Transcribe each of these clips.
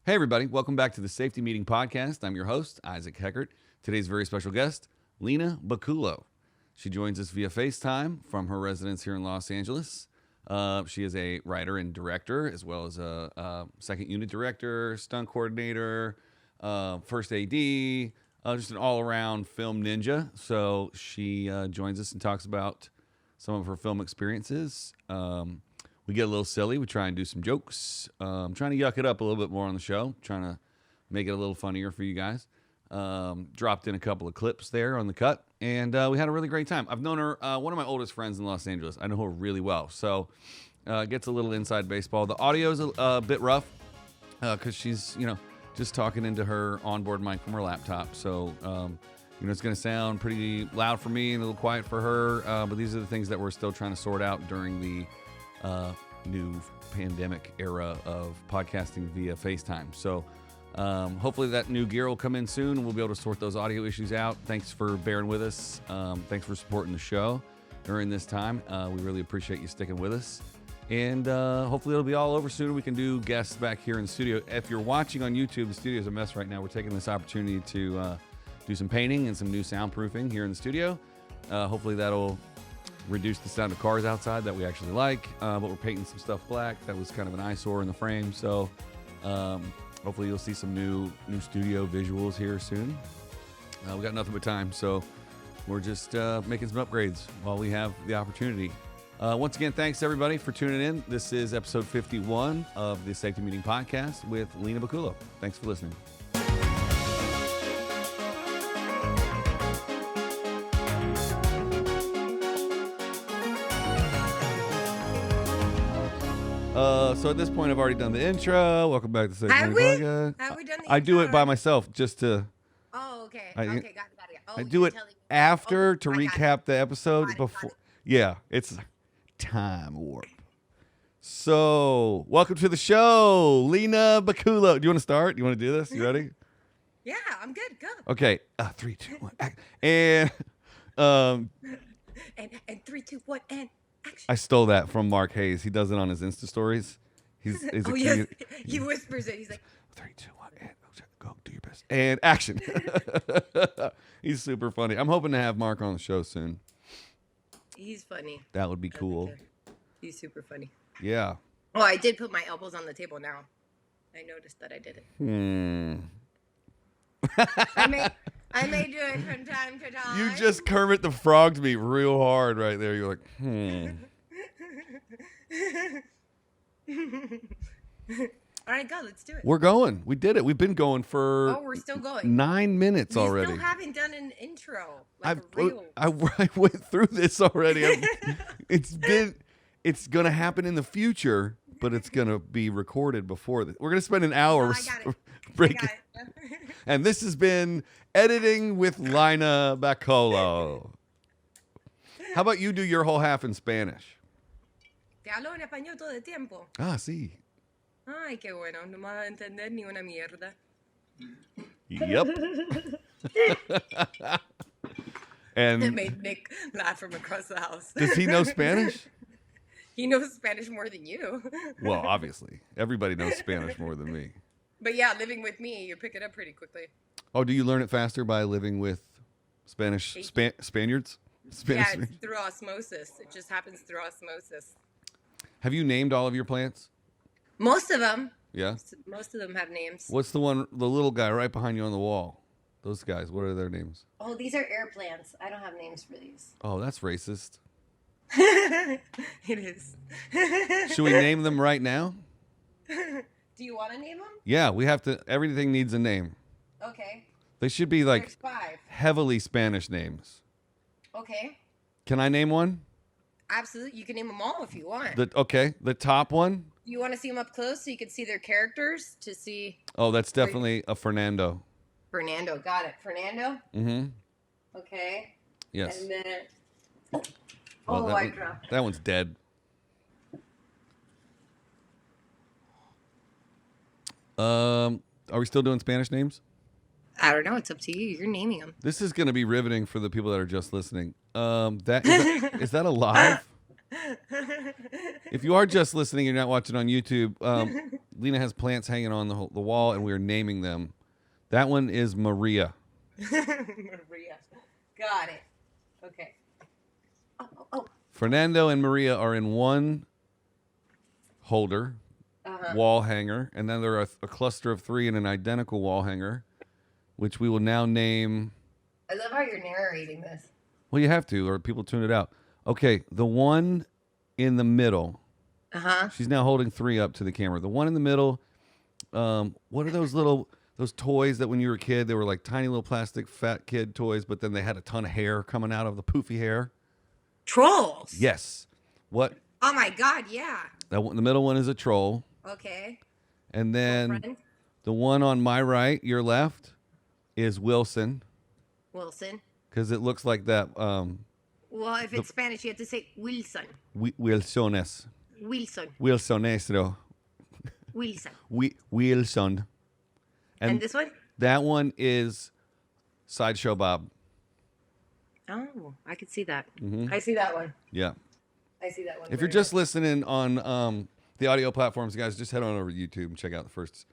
Hey, everybody. Welcome back to the Safety Meeting Podcast. I'm your host, Isaac Heckert. Today's very special guest, Lynna Baculo. She joins us via FaceTime from her residence here in Los Angeles. She is a writer and director, as well as a second unit director, stunt coordinator, first AD, just an all-around film ninja. So she joins us and talks about some of her film experiences. We get a little silly. We try and do some jokes. Trying to yuck it up a little bit more on the show. Trying to make it a little funnier for you guys. Dropped in a couple of clips there on the cut. And we had a really great time. I've known her, one of my oldest friends in Los Angeles. I know her really well. So gets a little inside baseball. The audio is a bit rough because she's, just talking into her onboard mic from her laptop. So, it's going to sound pretty loud for me and a little quiet for her. But these are the things that we're still trying to sort out during the new pandemic era of podcasting via FaceTime. So hopefully that new gear will come in soon and we'll be able to sort those audio issues out. Thanks for bearing with us. Thanks for supporting the show during this time. We really appreciate you sticking with us. And hopefully it'll be all over soon. We can do guests back here in the studio. If you're watching on YouTube, the studio's a mess right now. We're taking this opportunity to do some painting and some new soundproofing here in the studio. Hopefully that'll reduce the sound of cars outside that we actually like, but we're painting some stuff black. That was kind of an eyesore in the frame, so hopefully you'll see some new studio visuals here soon. We got nothing but time, so we're just making some upgrades while we have the opportunity. Once again, thanks everybody for tuning in. This is episode 51 of the Safety Meeting Podcast with Lynna Baculo. Thanks for listening. So at this point, I've already done the intro. Welcome back to Safety Meeting Podcast. Have we done the I intro? do it by myself just to. Oh, okay. Got it. Oh, I do it after to recap the episode Got it. before. Yeah, it's time warp. So, welcome to the show, Lynna Baculo. Do you want to start? Do you want to do this? You ready? Yeah, I'm good. Go. Okay. 3, 2, 1. And And 3, 2, 1, and action. I stole that from Mark Hayes. He does it on his Insta stories. He's a king. Yes. He whispers it. He's like 3, 2, 1, and go do your best. And action. He's super funny. I'm hoping to have Mark on the show soon. He's funny. That would be cool. He's super funny. Yeah. Oh, I did put my elbows on the table now. I noticed that I did it. I may do it from time to time. You just Kermit the Frogged me real hard right there. You're like, All right, go. Let's do it. We're going. We did it. We've been going for we're still going. 9 minutes already. We still haven't done an intro. I went through this already. It's going to happen in the future, but it's going to be recorded before this. We're going to spend an hour breaking. And this has been Editing with Lynna Baculo. How about you do your whole half in Spanish? Te hablo en español todo el tiempo. Ah, sí. Ay, qué bueno. No me vas a entender ni una mierda. Yep. And It made Nick laugh from across the house. does he know Spanish? He knows Spanish more than you. Well, obviously. Everybody knows Spanish more than me. But yeah, living with me, you pick it up pretty quickly. Oh, do you learn it faster by living with Spaniards? Spaniards? Yeah, it's through osmosis. It just happens through osmosis. Have you named all of your plants? Most of them. Yeah. Most of them have names. What's the little guy right behind you on the wall? Those guys, what are their names? Oh, these are air plants. I don't have names for these. Oh, that's racist. It is. Should we name them right now? Do you want to name them? Yeah, we have to. Everything needs a name. Okay. They should be like There's 5. heavily Spanish names. Okay. Can I name one? Absolutely. You can name them all if you want. The top one? Do you want to see them up close so you can see their characters to see? Oh, that's definitely a Fernando. Fernando. Got it. Fernando? Mm-hmm. Okay. Yes. And then... Well, I dropped it. that one's dead. Are we still doing Spanish names? I don't know. It's up to you. You're naming them. This is going to be riveting for the people that are just listening. Is that a live? If you are just listening, you're not watching on YouTube. Lynna has plants hanging on the wall, and we are naming them. That one is Maria. Maria. Got it. Okay. Oh. Fernando and Maria are in one holder, wall hanger, and then there are a cluster of 3 in an identical wall hanger, which we will now name. I love how you're narrating this. Well, you have to, or people tune it out. Okay, the one in the middle. She's now holding 3 up to the camera. The one in the middle. What are those toys that when you were a kid, they were like tiny little plastic fat kid toys, but then they had a ton of hair coming out of the poofy hair? Trolls. Yes. What? Oh my God, yeah. The middle one is a troll. Okay. And then the one on my right, your left, is Wilson. Wilson. Because it looks like that. Well, if it's Spanish, you have to say Wilson. Wilsones. Wilson. Wilsonestro. Wilson. Wilson. And this one? That one is Sideshow Bob. Oh, I could see that. Mm-hmm. I see that one. Yeah. I see that one. If you're just listening on the audio platforms, guys, just head on over to YouTube and check out the first,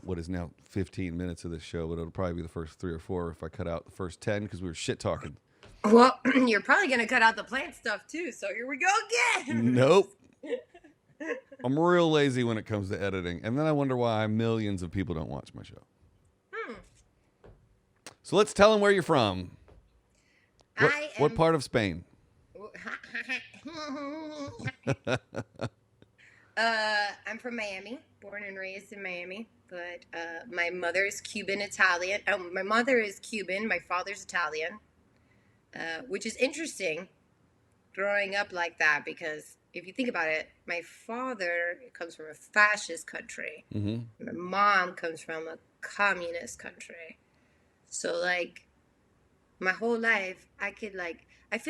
what is now 15 minutes of this show, but it'll probably be the first 3 or 4 if I cut out the first 10 because we were shit talking. Well, you're probably going to cut out the plant stuff too, so here we go again. Nope. I'm real lazy when it comes to editing, and then I wonder why millions of people don't watch my show. So let's tell them where you're from. What part of Spain? I'm from Miami, born and raised in Miami, but my mother is Cuban Italian. My mother is Cuban, my father's Italian, which is interesting growing up like that because if you think about it, my father comes from a fascist country. Mm-hmm. My mom comes from a communist country. So like my whole life, I feel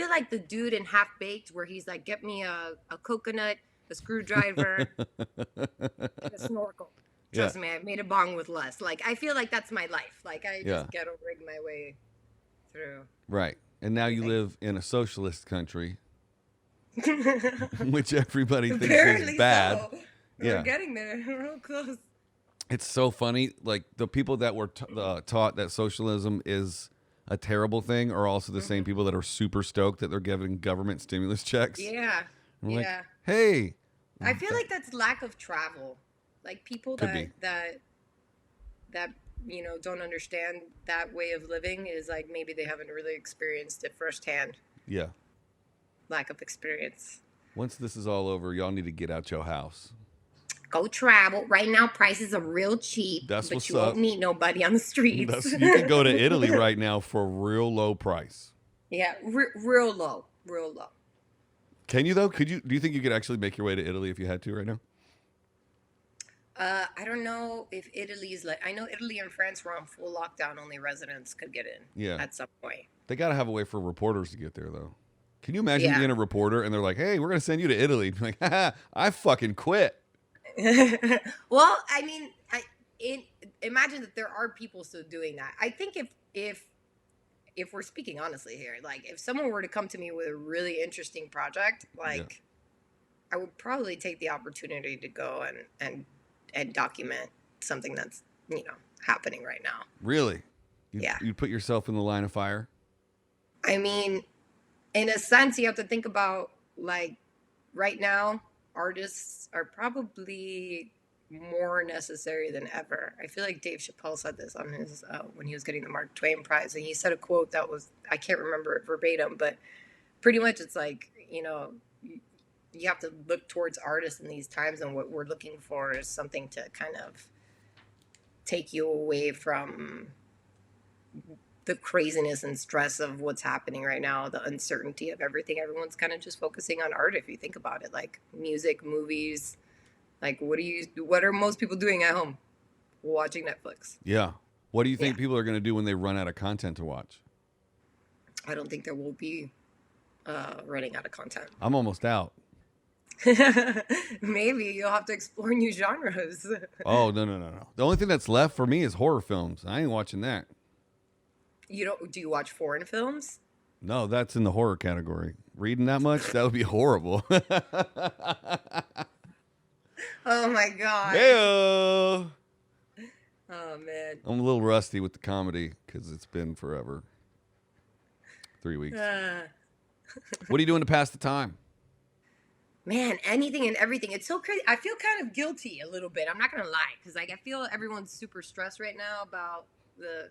like the dude in Half Baked where he's like, get me a coconut, a screwdriver, and a snorkel. Trust me, I've made a bong with less. Like, I feel like that's my life. Like, I just ghetto rig my way through. Right. And now you live in a socialist country, which everybody thinks Apparently is bad. So. We're getting there real close. It's so funny. Like, the people that were taught that socialism is a terrible thing are also the same people that are super stoked that they're giving government stimulus checks. Yeah. I'm like, hey. I feel like that's lack of travel. Like people that you know don't understand that way of living is like maybe they haven't really experienced it firsthand. Yeah. Lack of experience. Once this is all over, y'all need to get out your house. Go travel. Right now, prices are real cheap. That's but what's you up. won't meet nobody on the streets. You can go to Italy right now for a real low price. Yeah, real low. Real low. Can you though? Do you think you could actually make your way to Italy if you had to right now? I don't know if Italy's like. I know Italy and France were on full lockdown. Only residents could get in. Yeah. At some point. They got to have a way for reporters to get there though. Can you imagine being a reporter and they're like, "Hey, we're gonna send you to Italy." I'm like, haha, I fucking quit. Well, I mean, imagine that there are people still doing that. I think if we're speaking honestly here, like if someone were to come to me with a really interesting project, like I would probably take the opportunity to go and document something that's, you know, happening right now. Really? You'd put yourself in the line of fire? I mean, in a sense, you have to think about like right now, artists are probably more necessary than ever. I feel like Dave Chappelle said this on his when he was getting the Mark Twain Prize, and he said a quote that was, I can't remember it verbatim, but pretty much it's like, you know, you have to look towards artists in these times, and what we're looking for is something to kind of take you away from the craziness and stress of what's happening right now, the uncertainty of everything. Everyone's kind of just focusing on art if you think about it, like music, movies. Like, what are most people doing at home? Watching Netflix. Yeah. What do you think people are going to do when they run out of content to watch? I don't think there will be running out of content. I'm almost out. Maybe you'll have to explore new genres. Oh, no. The only thing that's left for me is horror films. I ain't watching that. Do you watch foreign films? No, that's in the horror category. Reading that much, that would be horrible. Oh my god. Heyo. Oh man. I'm a little rusty with the comedy because it's been forever. 3 weeks. What are you doing to pass the time? Man, anything and everything. It's so crazy. I feel kind of guilty a little bit. I'm not gonna lie, because like I feel everyone's super stressed right now about the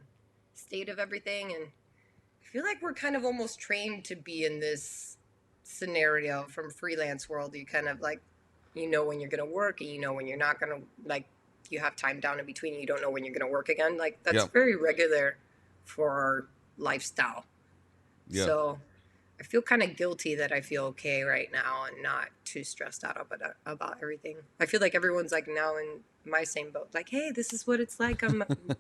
state of everything, and I feel like we're kind of almost trained to be in this scenario from freelance world. You kind of like, you know when you're gonna work, and you know when you're not gonna, like you have time down in between, and you don't know when you're gonna work again. Like that's very regular for our lifestyle. Yeah. So I feel kind of guilty that I feel okay right now and not too stressed out about everything. I feel like everyone's like now in my same boat. Like, hey, this is what it's like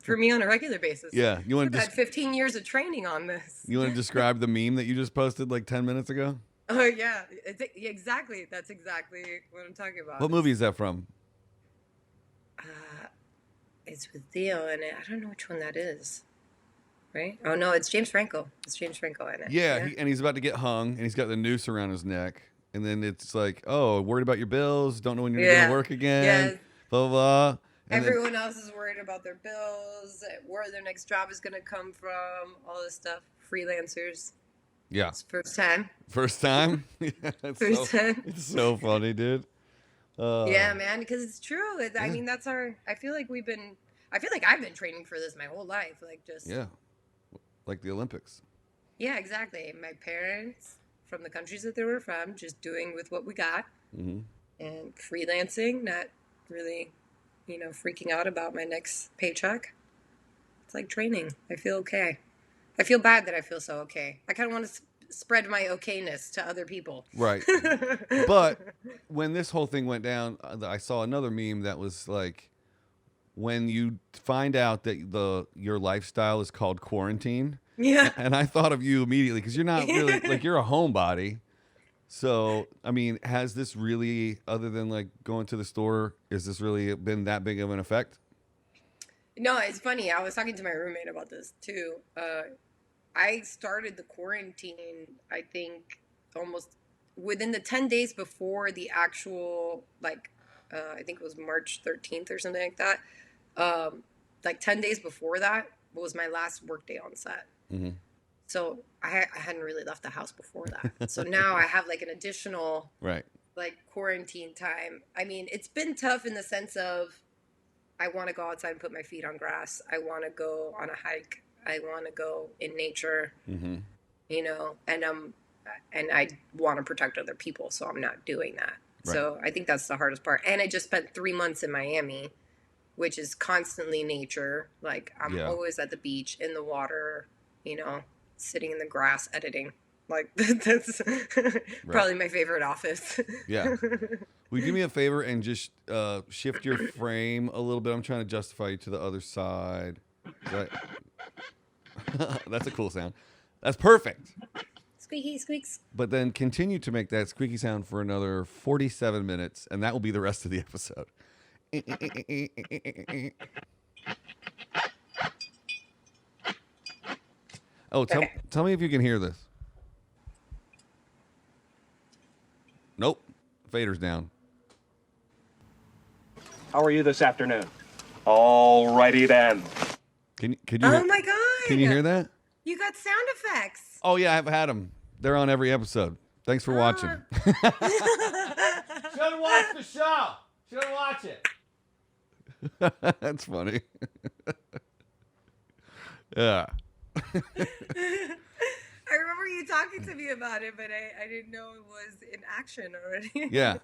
for me on a regular basis. Yeah. You want I've had 15 years of training on this. You want to describe the meme that you just posted like 10 minutes ago? Oh, yeah. Exactly. That's exactly what I'm talking about. What movie is that from? It's with Theo in it. I don't know which one that is. Right? Oh, no, it's James Franco. It's James Franco in it. Yeah, and he's about to get hung, and he's got the noose around his neck. And then it's like, oh, worried about your bills, don't know when you're going to work again, yes. Blah, blah, blah. And everyone else is worried about their bills, where their next job is going to come from, all this stuff. Freelancers. Yeah. It's first time. First time? Yeah, first time. It's so funny, dude. Yeah, man, because it's true. I mean, that's I feel like I've been training for this my whole life. Like just. Yeah. Like the Olympics. Yeah, exactly. My parents from the countries that they were from, just doing with what we got, and freelancing, not really, freaking out about my next paycheck. It's like training. I feel okay. I feel bad that I feel so okay. I kind of want to spread my okayness to other people. Right. But when this whole thing went down, I saw another meme that was like, when you find out that your lifestyle is called quarantine. Yeah. And I thought of you immediately because you're not really like you're a homebody. So, I mean, has this really, other than like going to the store, has this really been that big of an effect? No, it's funny. I was talking to my roommate about this too. I started the quarantine, I think, almost within the 10 days before the actual, like, I think it was March 13th or something like that. Like 10 days before that was my last work day on set. Mm-hmm. So I hadn't really left the house before that. So now I have like an additional like quarantine time. I mean, it's been tough in the sense of I want to go outside and put my feet on grass. I want to go on a hike. I want to go in nature, and I want to protect other people. So I'm not doing that. Right. So I think that's the hardest part. And I just spent 3 months in Miami, which is constantly nature. Like I'm always at the beach, in the water, sitting in the grass, editing. Like that's probably my favorite office. Yeah. Will you do me a favor and just shift your frame a little bit? I'm trying to justify you to the other side. Right. That's a cool sound. That's perfect. Squeaky squeaks. But then continue to make that squeaky sound for another 47 minutes, and that will be the rest of the episode. Oh, tell me if you can hear this. Nope. Fader's down. How are you this afternoon? Alrighty then. Could you? Oh my God. Can you hear that? You got sound effects. Oh yeah, I've had them. They're on every episode. Thanks for watching. Should watch the show. Should watch it. That's funny. Yeah. I remember you talking to me about it, but I didn't know it was in action already. Yeah.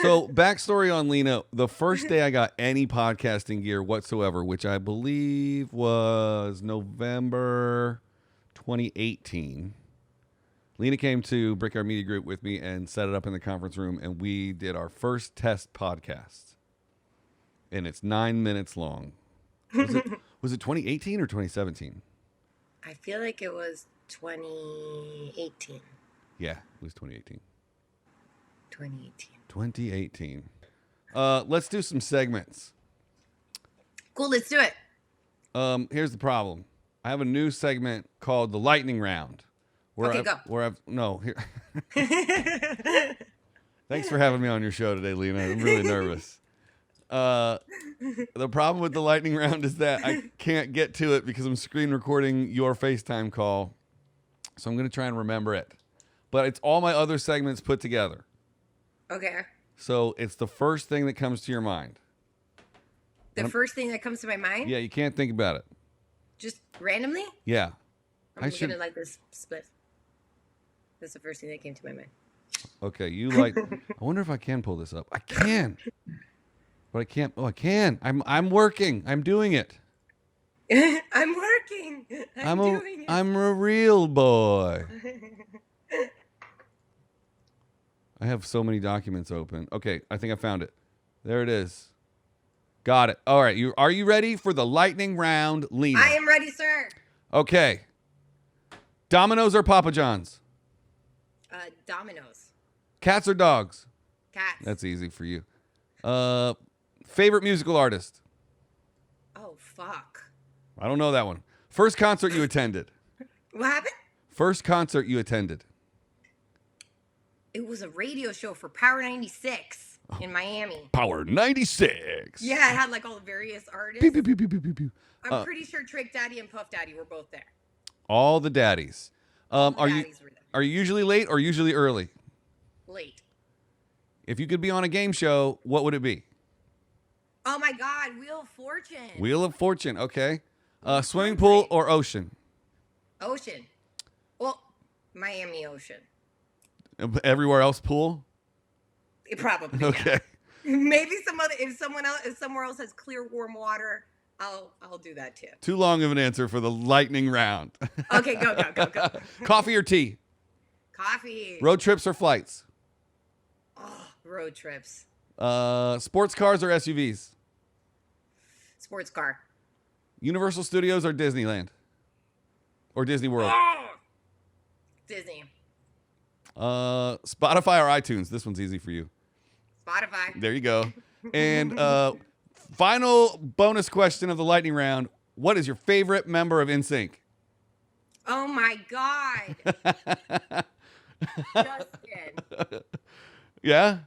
So, backstory on Lynna. The first day I got any podcasting gear whatsoever, which I believe was November 2018, Lynna came to Brickyard Media Group with me and set it up in the conference room, and we did our first test podcast. And it's 9 minutes long. Was it 2018 or 2017? I feel like it was 2018. Yeah, it was 2018. 2018. Let's do some segments. Cool, let's do it. Here's the problem. I have a new segment called the Lightning Round. Thanks for having me on your show today, Lynna. I'm really nervous. The problem with the lightning round is that I can't get to it because I'm screen recording your FaceTime call. So I'm going to try and remember it. But it's all my other segments put together. Okay. So it's the first thing that comes to your mind. The first thing that comes to my mind? Yeah, you can't think about it. Just randomly? Yeah. I'm going to like this split. That's the first thing that came to my mind. Okay, you like... I wonder if I can pull this up. I can. But I can't... Oh, I can. I'm working. I'm doing it. I'm working. I'm doing it. I'm a real boy. I have so many documents open. Okay, I think I found it. There it is. Got it. All right, are you ready for the lightning round, Lena? I am ready, sir. Okay. Domino's or Papa John's? Domino's. Cats or dogs? Cats. That's easy for you. Favorite musical artist? Oh, fuck. I don't know that one. First concert you attended? What happened? First concert you attended? It was a radio show for Power 96 in Miami. Power 96. Yeah, it had like all the various artists. Pew, pew, pew, pew, pew, pew, pew. I'm pretty sure Trick Daddy and Puff Daddy were both there. All the daddies. Are Daddies were there. you usually late or usually early? Late. If you could be on a game show, what would it be? Oh my God, Wheel of Fortune. Wheel of Fortune. Okay. Swimming pool or ocean? Ocean. Well, Miami Ocean. Everywhere else pool? Probably. Okay. Yeah. Maybe if somewhere else has clear warm water, I'll do that too. Too long of an answer for the lightning round. Okay, go. Coffee or tea? Coffee. Road trips or flights? Oh, road trips. Sports cars or SUVs? Sports car. Universal Studios or Disneyland? Or Disney World? Oh! Disney. Spotify or iTunes? This one's easy for you. Spotify. There you go. And final bonus question of the lightning round. What is your favorite member of NSYNC? Oh my God. Justin. Yeah?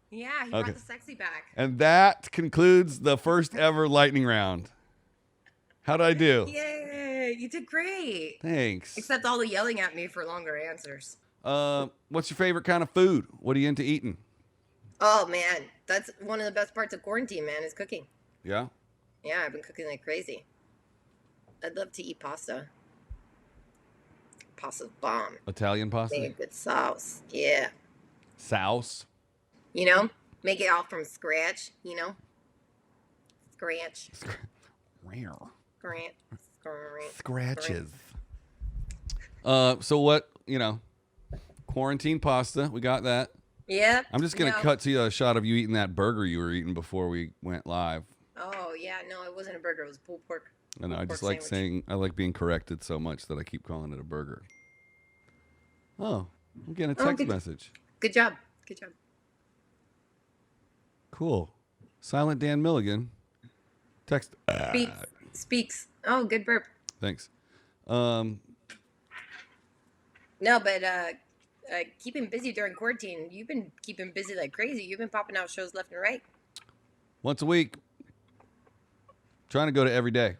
Yeah, he Okay. brought the sexy back. And that concludes the first ever lightning round. How'd I do? Yay, you did great. Thanks. Except all the yelling at me for longer answers. What's your favorite kind of food? What are you into eating? Oh man, that's one of the best parts of quarantine, man, is cooking. Yeah? Yeah, I've been cooking like crazy. I'd love to eat pasta. Pasta's bomb. Italian Make pasta? a good sauce. Yeah. Sauce? You know? Make it all from scratch, you know? Scratch. Rare. Scratch. Scratch. Scratches. So what, quarantine pasta. We got that. Yep. I'm just going to cut to you a shot of you eating that burger you were eating before we went live. Oh, yeah. No, it wasn't a burger. It was pulled pork. I know. I just pork like sandwich. I like being corrected so much that I keep calling it a burger. Oh, I'm getting a Oh, text good. message. Good job. Good job. Cool. Silent Dan Milligan. Text. Speaks. Oh, good burp. Thanks. No, but keeping busy during quarantine. You've been keeping busy like crazy. You've been popping out shows left and right. Once a week. Trying to go to every day.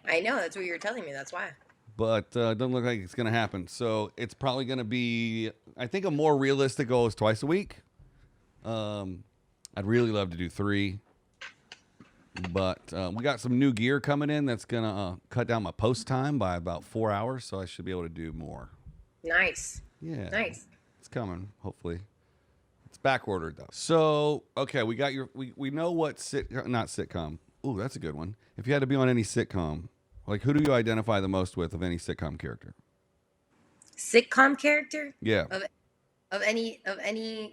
I know. That's what you were telling me. That's why. But it doesn't look like it's going to happen. So it's probably going to be, I think a more realistic goal is twice a week. I'd really love to do 3. But we got some new gear coming in that's going to cut down my post time by about 4 hours. So I should be able to do more. Nice. Yeah. Nice. It's coming, hopefully. It's back ordered, though. So, okay, we got we know what not sitcom. Ooh, that's a good one. If you had to be on any sitcom, like who do you identify the most with of any sitcom character? Sitcom character? Yeah. Of any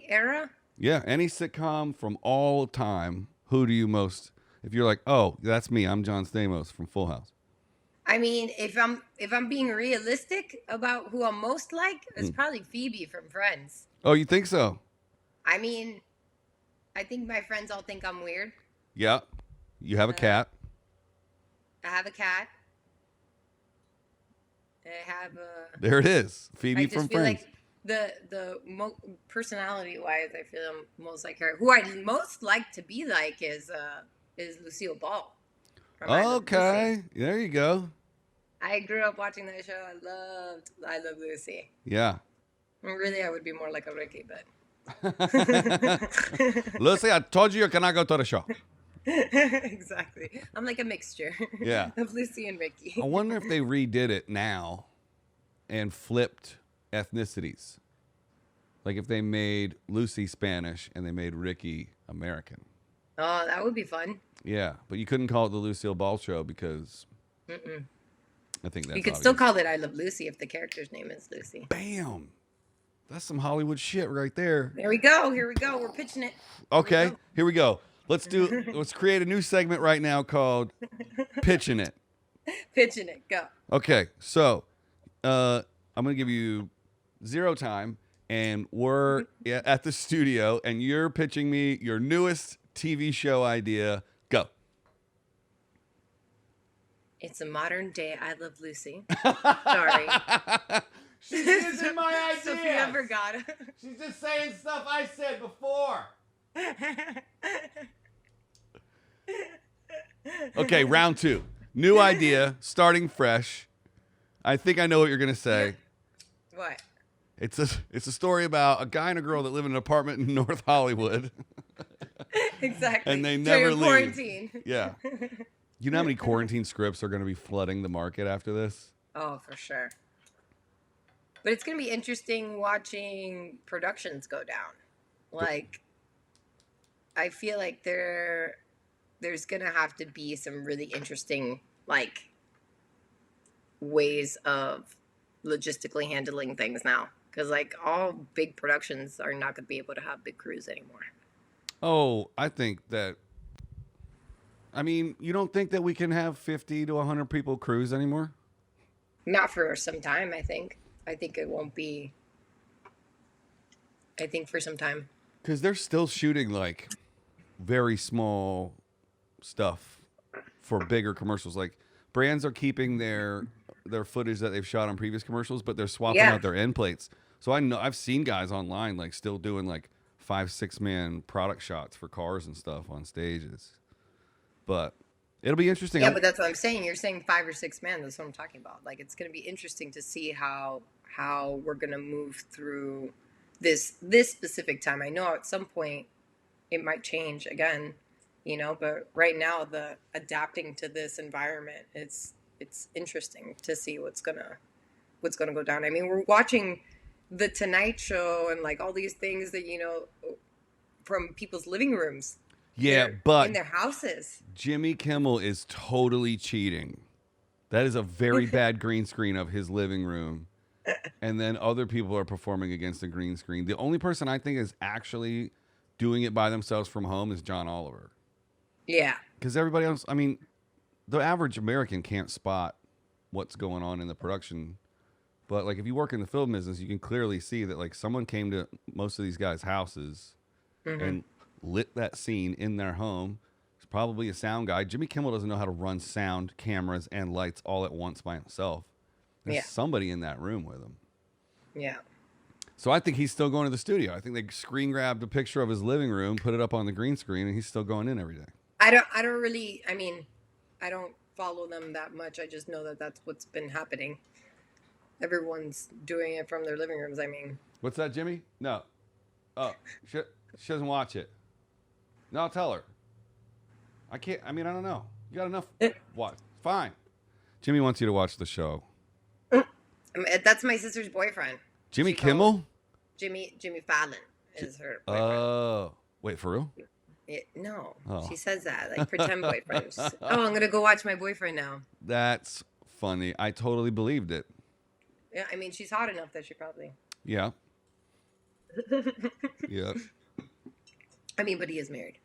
era? Yeah, any sitcom from all time, who do you most, if you're like, oh, that's me, I'm John Stamos from Full House. I mean, if I'm being realistic about who I'm most like, it's probably Phoebe from Friends. Oh, you think so? I mean, I think my friends all think I'm weird. Yeah. You have a cat. I have a cat. I have a... There it is. I Phoebe just from feel Friends. like personality wise, I feel I'm most like her. Who I'd most like to be like is Lucille Ball. From I Love Lucy. Okay, there you go. I grew up watching that show. I Love Lucy. Yeah. Really, I would be more like a Ricky, but. Lucy, I told you cannot go to the show. Exactly. I'm like a mixture. Yeah. Of Lucy and Ricky. I wonder if they redid it now and flipped ethnicities. Like if they made Lucy Spanish and they made Ricky American. Oh, that would be fun. Yeah, but you couldn't call it the Lucille Ball Show because I think that's You could obvious. still call it I Love Lucy if the character's name is Lucy. Bam. That's some Hollywood shit right there. There we go. Here we go. We're pitching it. Okay, here we go. Let's create a new segment right now called Pitching It. Pitching it. Go. Okay, so I'm going to give you 0 time, and we're at the studio, and you're pitching me your newest TV show idea. Go. It's a modern day I Love Lucy. Sorry. She's using my idea. Sofia Vergara. She's just saying stuff I said before. Okay, round 2. New idea, starting fresh. I think I know what you're going to say. What? It's a story about a guy and a girl that live in an apartment in North Hollywood. Exactly. And they never During leave. quarantine. Yeah. You know how many quarantine scripts are going to be flooding the market after this? Oh, for sure. But it's going to be interesting watching productions go down. Like, I feel like there's going to have to be some really interesting, like, ways of logistically handling things now. Because, like, all big productions are not going to be able to have big crews anymore. Oh, I think that... I mean, you don't think that we can have 50 to 100 people crews anymore? Not for some time, I think. I think it won't be... I think for some time. Because they're still shooting, like, very small stuff for bigger commercials. Like, brands are keeping their footage that they've shot on previous commercials, but they're swapping out their end plates. So I've seen guys online, like, still doing, like, 5-6 man product shots for cars and stuff on stages. But it'll be interesting. Yeah, but that's what I'm saying. You're saying 5 or 6 men. That's what I'm talking about. Like, it's going to be interesting to see how we're going to move through this specific time. I know at some point it might change again, you know, but right now the adapting to this environment, it's interesting to see what's gonna go down. I mean, we're watching The Tonight Show and like all these things that, you know, from people's living rooms. Yeah, but in their houses. Jimmy Kimmel is totally cheating. That is a very bad green screen of his living room. And then other people are performing against the green screen. The only person I think is actually doing it by themselves from home is John Oliver. Yeah. Because everybody else, I mean, the average American can't spot what's going on in the production. But like if you work in the film business, you can clearly see that like someone came to most of these guys' houses and lit that scene in their home. It's probably a sound guy. Jimmy Kimmel doesn't know how to run sound, cameras, and lights all at once by himself. There's somebody in that room with him. Yeah. So I think he's still going to the studio. I think they screen grabbed a picture of his living room, put it up on the green screen, and he's still going in every day. I don't really, I mean, I don't follow them that much. I just know that that's what's been happening. Everyone's doing it from their living rooms, I mean. What's that, Jimmy? No. Oh, she doesn't watch it. No, I'll tell her. I can't, I mean, I don't know. You got enough? What? Fine. Jimmy wants you to watch the show. That's my sister's boyfriend. Jimmy Kimmel? Jimmy Fallon is her boyfriend. Oh. Wait, for real? No. Oh. She says that, like pretend boyfriend. Says, oh, I'm going to go watch my boyfriend now. That's funny. I totally believed it. Yeah, I mean, she's hot enough that she probably. Yeah. Yeah. I mean, but he is married.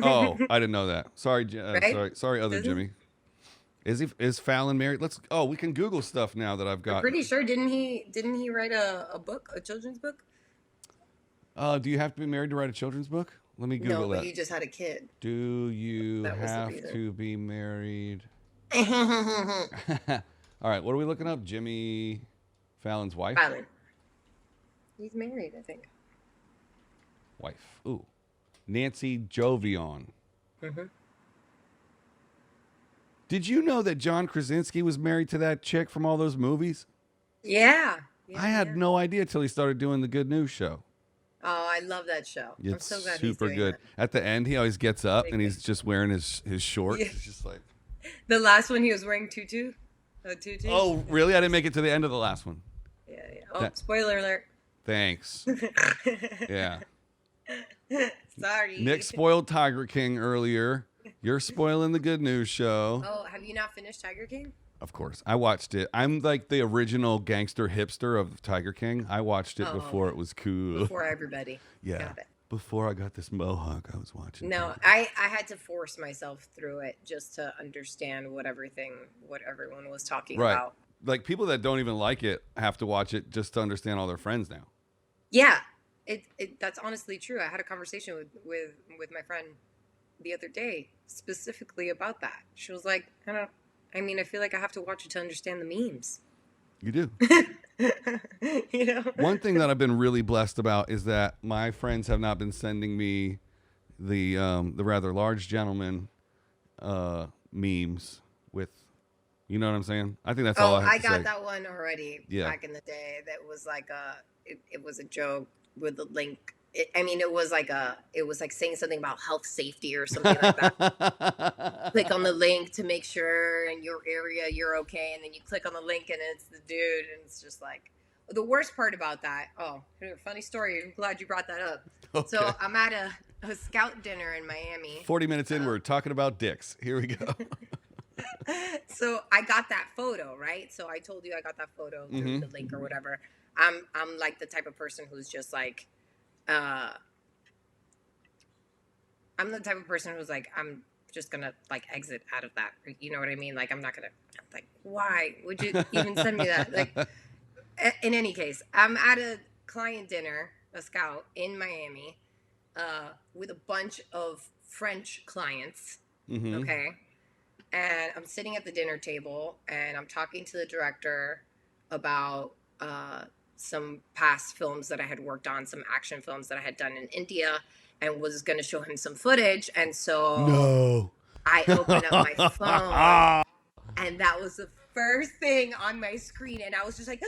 Oh, I didn't know that. Sorry, Right? sorry, other Jimmy. Is Fallon married? We can Google stuff now that I've got. I'm pretty sure. Didn't he write a book, a children's book? Do you have to be married to write a children's book? Let me Google that. No, but he just had a kid. Do you have to be married? All right, what are we looking up? Jimmy Fallon's wife? Fallon. He's married, I think. Wife. Ooh. Nancy Jovion. Mm-hmm. Did you know that John Krasinski was married to that chick from all those movies? Yeah. I had no idea till he started doing the Good News show. Oh, I love that show. I'm It's so glad super he's doing good. that. At the end, he always gets up and Big he's just wearing his shorts. Yeah. It's just like, The last one he was wearing a tutu. oh, really? I didn't make it to the end of the last one. Yeah. Oh, spoiler alert. Thanks. Yeah. Sorry. Nick spoiled Tiger King earlier. You're spoiling the Good News show. Oh, have you not finished Tiger King? Of course. I watched it. I'm like the original gangster hipster of Tiger King. I watched it before it was cool. Before everybody. Yeah. Got it. Before I got this mohawk, I was watching. No, I had to force myself through it just to understand what everyone was talking about. Like people that don't even like it have to watch it just to understand all their friends now. Yeah, that's honestly true. I had a conversation with my friend the other day specifically about that. She was like, I feel like I have to watch it to understand the memes. You do. You know? One thing that I've been really blessed about is that my friends have not been sending me the rather large gentleman memes with, you know what I'm saying? I think that's all I have to say. I got that one already back in the day. That was like it was a joke with the link. It was like saying something about health safety or something like that. Click on the link to make sure in your area you're okay, and then you click on the link and it's the dude, and it's just like the worst part about that. Oh, funny story. I'm glad you brought that up. Okay. So I'm at a scout dinner in Miami. 40 minutes in, we're talking about dicks. Here we go. So I got that photo, right? So I told you I got that photo through the link or whatever. I'm like the type of person who's just like, I'm the type of person who's like, I'm just gonna like exit out of that. You know what I mean? Like, I'm not gonna, like, why would you even send me that? Like, in any case, I'm at a client dinner, a scout in Miami, with a bunch of French clients. Okay. And I'm sitting at the dinner table and I'm talking to the director about, some past films that I had worked on, some action films that I had done in India, and was going to show him some footage. And so I opened up my phone and that was the first thing on my screen. And I was just like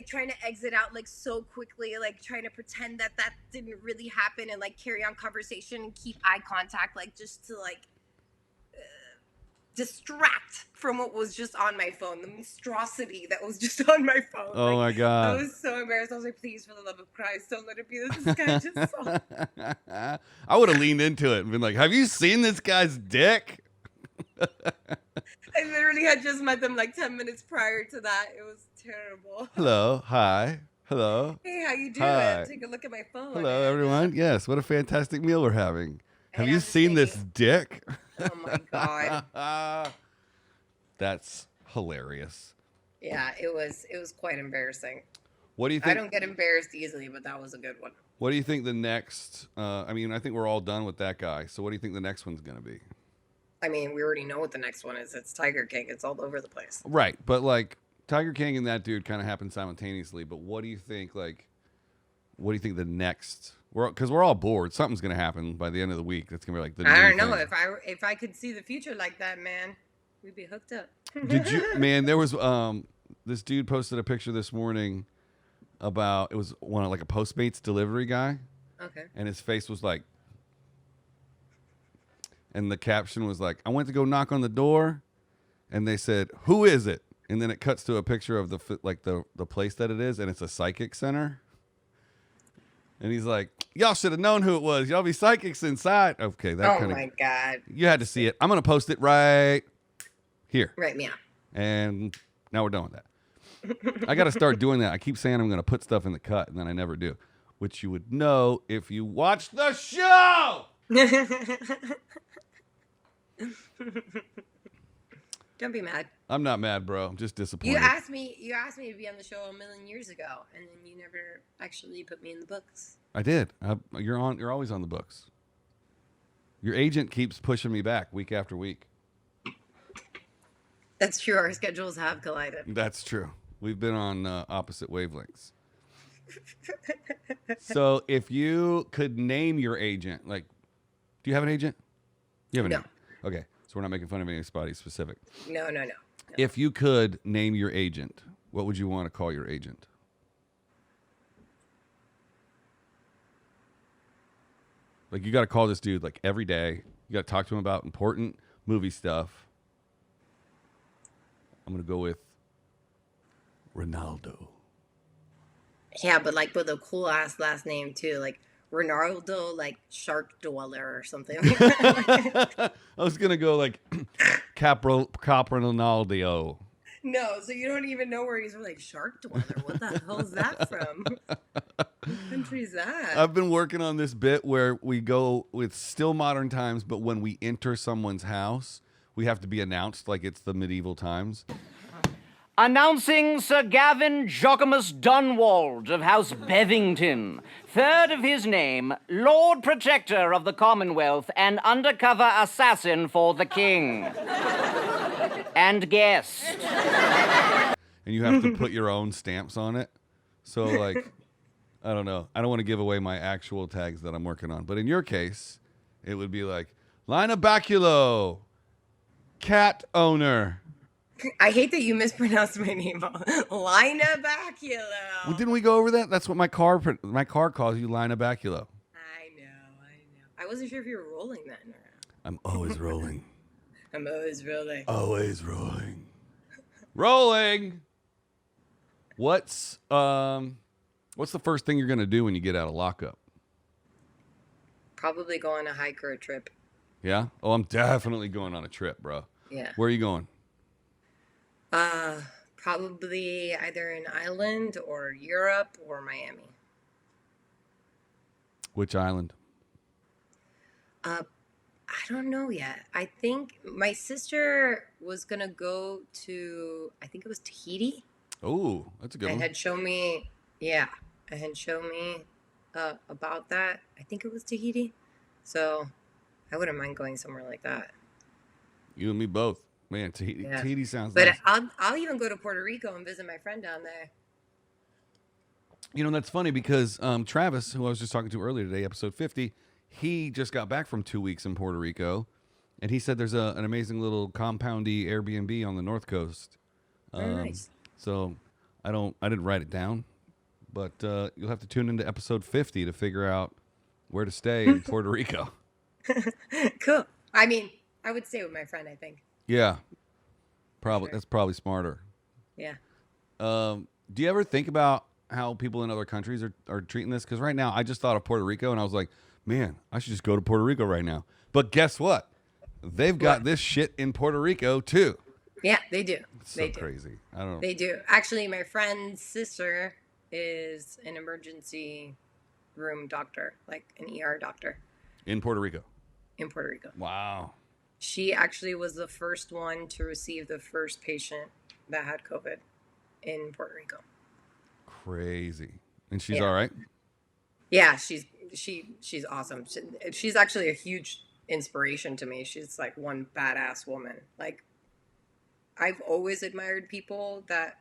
trying to exit out like so quickly, like trying to pretend that didn't really happen and like carry on conversation and keep eye contact, like just to like distract from what was just on my phone, the monstrosity that was just on my phone. Oh, my God. I was so embarrassed. I was like, please, for the love of Christ, don't let it be this guy just saw. I would have leaned into it and been like, have you seen this guy's dick? I literally had just met them like 10 minutes prior to that. It was terrible. Hello. Hi. Hello. Hey, how you doing? Hi. Take a look at my phone. Hello, everyone. Yes, what a fantastic meal we're having. Have you seen this dick? Oh, my God. That's hilarious. Yeah, it was quite embarrassing. What do you think? I don't get embarrassed easily, but that was a good one. What do you think the next, I think we're all done with that guy. So what do you think the next one's going to be? I mean, we already know what the next one is. It's Tiger King. It's all over the place. Right. But like Tiger King and that dude kind of happened simultaneously. But what do you think, the next, because we're all bored. Something's going to happen by the end of the week. That's going to be like the I don't know. thing. If I could see the future like that, man, we'd be hooked up. Did you, man, there was, this dude posted a picture this morning about, it was one of like a Postmates delivery guy. Okay. And his face was like, and the caption was like, I went to go knock on the door and they said, who is it? And then it cuts to a picture of the place that it is. And it's a psychic center. And he's like, y'all should have known who it was. Y'all be psychics inside. Okay. Oh my God. You had to see it. I'm going to post it right here. Right. Yeah. And now we're done with that. I got to start doing that. I keep saying I'm going to put stuff in the cut and then I never do, which you would know if you watch the show. Don't be mad. I'm not mad, bro. I'm just disappointed. You asked me to be on the show a million years ago, and then you never actually put me in the books. I did. You're always on the books. Your agent keeps pushing me back week after week. That's true. Our schedules have collided. That's true. We've been on opposite wavelengths. So if you could name your agent, like, do you have an agent? You have an No. agent. Okay. So we're not making fun of anybody specific. No. If you could name your agent, what would you want to call your agent? Like, you got to call this dude like every day. You got to talk to him about important movie stuff. I'm going to go with Ronaldo. Yeah, but like with a cool ass last name too, like Ronaldo, like Shark Dweller or something. I was going to go like Capra Ronaldo. No, so you don't even know where he's from, like Shark Dweller. What the hell is that from? What country is that? I've been working on this bit where we go with still modern times, but when we enter someone's house, we have to be announced like it's the medieval times. Announcing Sir Gavin Jocamus Dunwald of House Bevington, third of his name, Lord Protector of the Commonwealth and undercover assassin for the King. And guest. And you have to put your own stamps on it. So, like, I don't know. I don't want to give away my actual tags that I'm working on. But in your case, it would be like, Lynna Baculo, cat owner. I hate that you mispronounced my name. Lynna Baculo. Well, didn't we go over that? That's what my car calls you, Lynna Baculo. I know. I wasn't sure if you were rolling that in around. I'm always rolling. I'm always rolling. Always rolling. Rolling. What's the first thing you're gonna do when you get out of lockup? Probably go on a hike or a trip. Yeah? Oh, I'm definitely going on a trip, bro. Yeah. Where are you going? Probably either an island or Europe or Miami. Which island? I don't know yet. I think my sister was gonna go to, I think it was Tahiti, Oh, that's a good and one. had shown me, about that. I think it was Tahiti. So I wouldn't mind going somewhere like that. You and me both. Man, Tahiti, Yeah. Tahiti sounds But nice. I'll even go to Puerto Rico and visit my friend down there. You know, that's funny because Travis, who I was just talking to earlier today, episode 50, he just got back from 2 weeks in Puerto Rico, and he said there's an amazing little compoundy Airbnb on the North Coast. Very nice. So I didn't write it down, but you'll have to tune into episode 50 to figure out where to stay in Puerto Rico. Cool. I mean, I would stay with my friend, I think. Yeah, probably. Sure. That's probably smarter. Yeah. Do you ever think about how people in other countries are treating this? Because right now, I just thought of Puerto Rico, and I was like, man, I should just go to Puerto Rico right now. But guess what? They've got this shit in Puerto Rico, too. Yeah, they do. It's They so do. crazy. I don't know. They do. Actually, my friend's sister is an emergency room doctor, like an ER doctor In Puerto Rico. in Puerto Rico. Wow. She actually was the first one to receive the first patient that had COVID in Puerto Rico. Crazy. And she's Yeah. all right? Yeah, she's awesome. She's actually a huge inspiration to me. She's like one badass woman. Like, I've always admired people that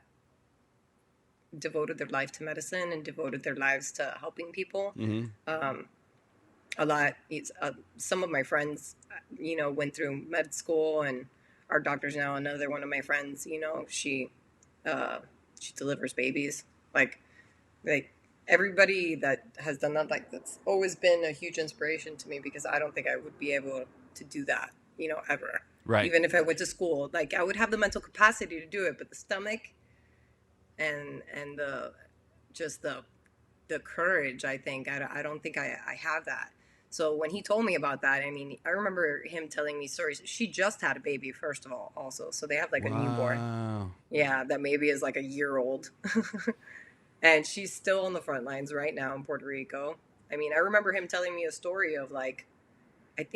devoted their life to medicine and devoted their lives to helping people. Mm-hmm. A lot. Some of my friends, went through med school and are doctors now. Another one of my friends, she delivers babies. Like everybody that has done that, like, that's always been a huge inspiration to me, because I don't think I would be able to do that, ever. Right. Even if I went to school, like, I would have the mental capacity to do it, but the stomach and the courage, I think, I don't think I have that. So when he told me about that, I mean, I remember him telling me stories. She just had a baby, first of all, also. So they have like a newborn. Wow. Yeah, that maybe is like a year old. And she's still on the front lines right now in Puerto Rico. I mean, I remember him telling me a story of, like, I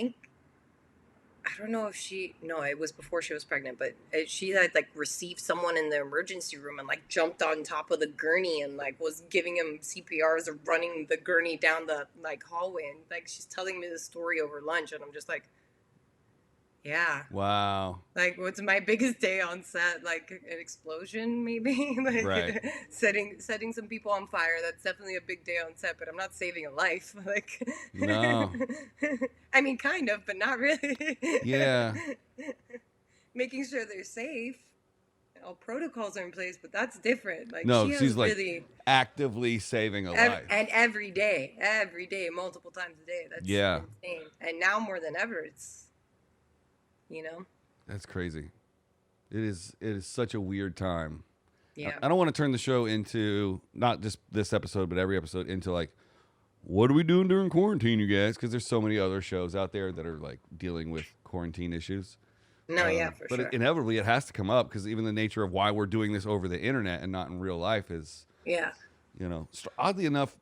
don't know if it was before she was pregnant, but she had like received someone in the emergency room and like jumped on top of the gurney and like was giving him CPRs or running the gurney down the like hallway. And like, she's telling me this story over lunch, and I'm just like, Yeah. Wow. Like, what's my biggest day on set? Like an explosion, maybe. Like Right. setting some people on fire. That's definitely a big day on set. But I'm not saving a life. Like, No. I mean, kind of, but not really. Yeah. Making sure they're safe. All protocols are in place, but that's different. Like, No, she has she's like really actively saving a life. and every day, multiple times a day. That's insane. And now more than ever, it's, you know. That's crazy. It is such a weird time. Yeah. I don't want to turn the show into, not just this episode, but every episode, into like, what are we doing during quarantine, you guys? Because there's so many other shows out there that are like dealing with quarantine issues. No, yeah, for but sure. Inevitably, it has to come up because even the nature of why we're doing this over the internet and not in real life is, Yeah. you know, oddly enough,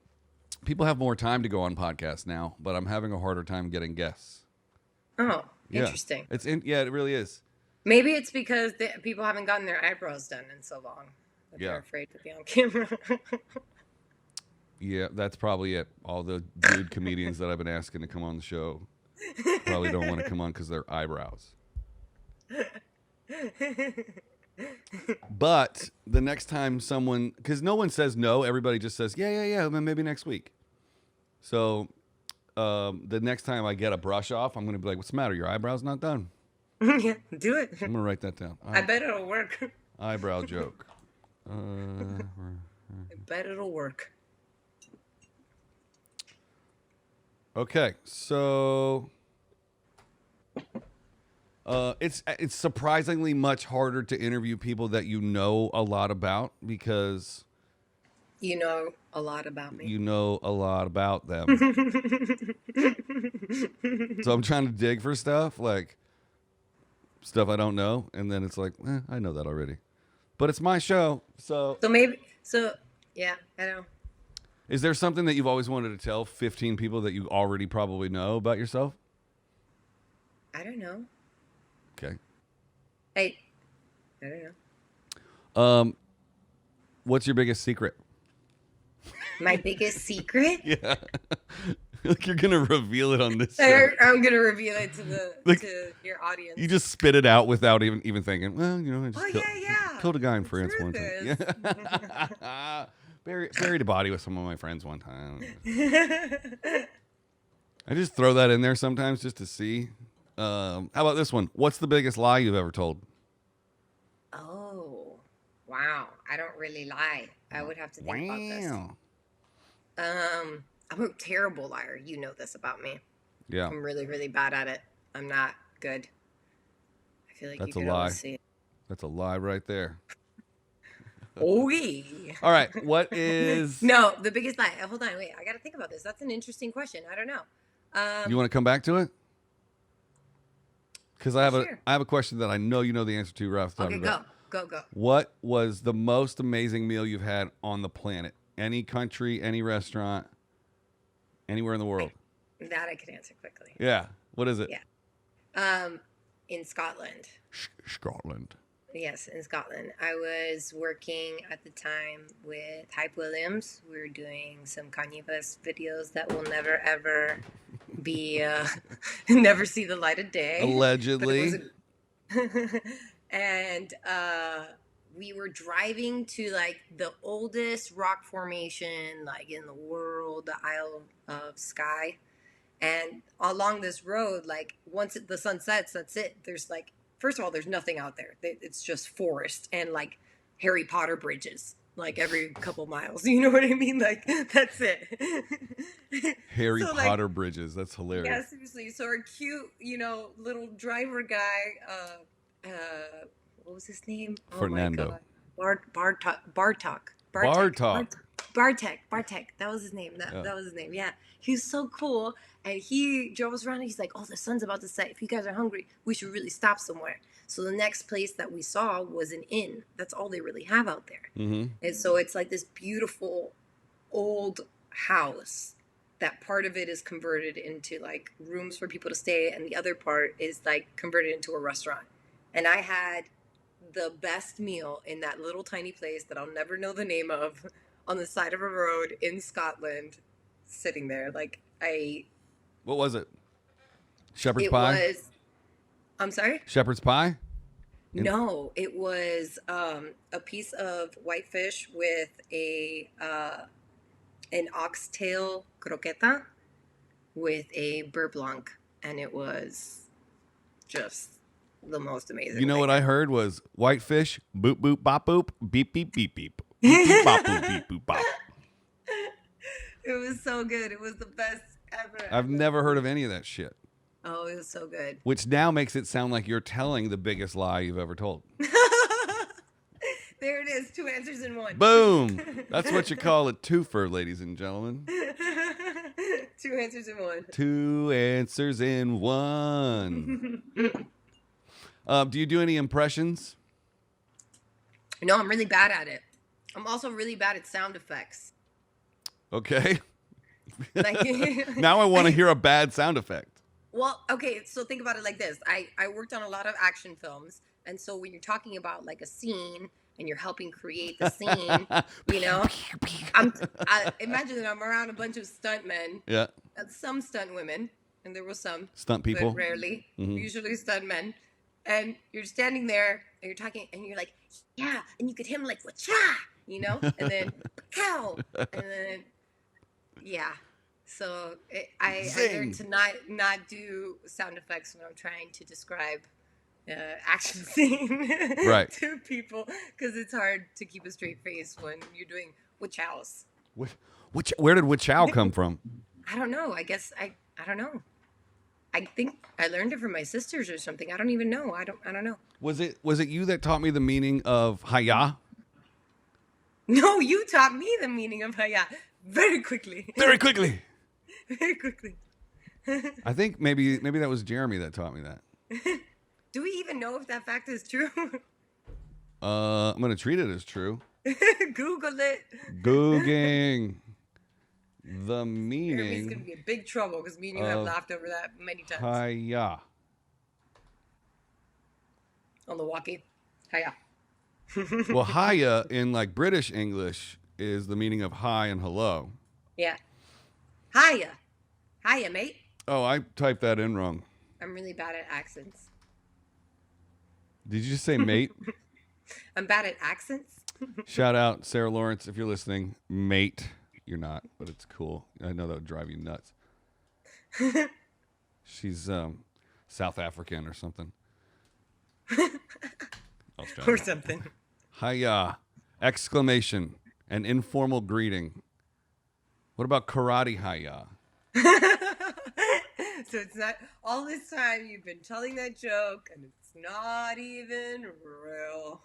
people have more time to go on podcasts now, but I'm having a harder time getting guests. Oh, Yeah. interesting. It really is. Maybe it's because people haven't gotten their eyebrows done in so long that they're afraid to be on camera. Yeah, that's probably it. All the dude comedians that I've been asking to come on the show probably don't want to come on because their eyebrows. But the next time someone, because no one says no, everybody just says, yeah, maybe next week. So the next time I get a brush off, I'm going to be like, what's the matter? Your eyebrow's not done? Yeah, do it. I'm going to write that down. I bet it'll work. Eyebrow joke. I bet it'll work. Okay, so it's surprisingly much harder to interview people that you know a lot about because you know a lot about me. You know a lot about them. So I'm trying to dig for stuff like stuff I don't know, and then it's like, I know that already. But it's my show, so yeah, I know. Is there something that you've always wanted to tell 15 people that you already probably know about yourself? I don't know. Okay. I don't know. What's your biggest secret? My biggest secret? Yeah. Like you're gonna reveal it on this show. I'm gonna reveal it to your audience. You just spit it out without even thinking. Well, you know, I just yeah. killed a guy in France one time. Yeah. Buried a body with some of my friends one time. I just throw that in there sometimes just to see. How about this one? What's the biggest lie you've ever told? Oh, wow. I don't really lie. I would have to think about this. I'm a terrible liar. You know this about me. Yeah. I'm really, really bad at it. I'm not good. I feel like That's you a could lie. always see it. That's a lie right there. Okay. All right. What is... No, the biggest lie. Hold on. Wait. I got to think about this. That's an interesting question. I don't know. You want to come back to it? Because I Sure. have a question that I know you know the answer to right off the top of your head. Go. What was the most amazing meal you've had on the planet? Any country, any restaurant, anywhere in the world? That I could answer quickly. Yeah. What is it? Yeah. In Scotland. Scotland. Yes, in Scotland. I was working at the time with Hype Williams. We were doing some Kanye West videos that will never, ever be, never see the light of day. Allegedly. And we were driving to like the oldest rock formation like in the world, the Isle of Skye. And along this road, like once the sun sets, that's it. There's like, first of all, there's nothing out there. It's just forest and like Harry Potter bridges, like every couple miles. You know what I mean? Like that's it. Harry Potter bridges. That's hilarious. Yeah, seriously. So our cute, little driver guy, what was his name? Fernando. Oh Bartok. That was his name. That was his name. Yeah. He was so cool. And he drove us around and he's like, oh, the sun's about to set. If you guys are hungry, we should really stop somewhere. So the next place that we saw was an inn. That's all they really have out there. Mm-hmm. And so it's like this beautiful old house. That part of it is converted into like rooms for people to stay. And the other part is like converted into a restaurant. And I had the best meal in that little tiny place that I'll never know the name of on the side of a road in Scotland, sitting there. Like What was it? Shepherd's pie? It I'm sorry? Shepherd's pie? No, it was a piece of white fish with an oxtail croqueta with a beurre blanc, and it was just the most amazing. You know thing what I ever. heard was whitefish, boop boop bop boop, beep beep beep beep, beep beep bop boop beep boop bop. It was so good. It was the best ever. I've never heard of any of that shit. Oh, it was so good. Which now makes it sound like you're telling the biggest lie you've ever told. There it is. 2 answers in one. Boom! That's what you call a twofer, ladies and gentlemen. 2 answers in one. 2 answers in one. Do you do any impressions? No, I'm really bad at it. I'm also really bad at sound effects. Okay. Like, Now I want to hear a bad sound effect. well, okay, so think about it like this. I worked on a lot of action films, and so when you're talking about like a scene and you're helping create the scene, you know, I imagine that I'm around a bunch of stuntmen, Yeah. some stunt women, and there were some Stunt people. but rarely, Mhm. usually stunt men, and you're standing there and you're talking and you're like, yeah, and you could hit him like wacha, you know, and then cow, and then yeah. So I learned to not do sound effects when I'm trying to describe action scene Right. to people, because it's hard to keep a straight face when you're doing wachows. Where did Wichow come from? I don't know. I guess I don't know. I think I learned it from my sisters or something. I don't even know. I don't know. Was it you that taught me the meaning of Haya? No, you taught me the meaning of haya very quickly. Very quickly. Very quickly. I think maybe that was Jeremy that taught me that. Do we even know if that fact is true? I'm gonna treat it as true. Google it. Googling the Jeremy's meaning gonna be in big trouble because me and you have of laughed over that many times Haya. on the walkie. Haya. Well, Haya in like British English is the meaning of hi and hello. Yeah. Hiya. Hiya, mate. Oh, I typed that in wrong. I'm really bad at accents. Did you just say mate? I'm bad at accents. Shout out Sarah Lawrence if you're listening. Mate. You're not, but it's cool. I know that would drive you nuts. She's South African or something. Or something. Hiya! Exclamation. An informal greeting. What about karate hiya? So it's not all this time you've been telling that joke and it's not even real.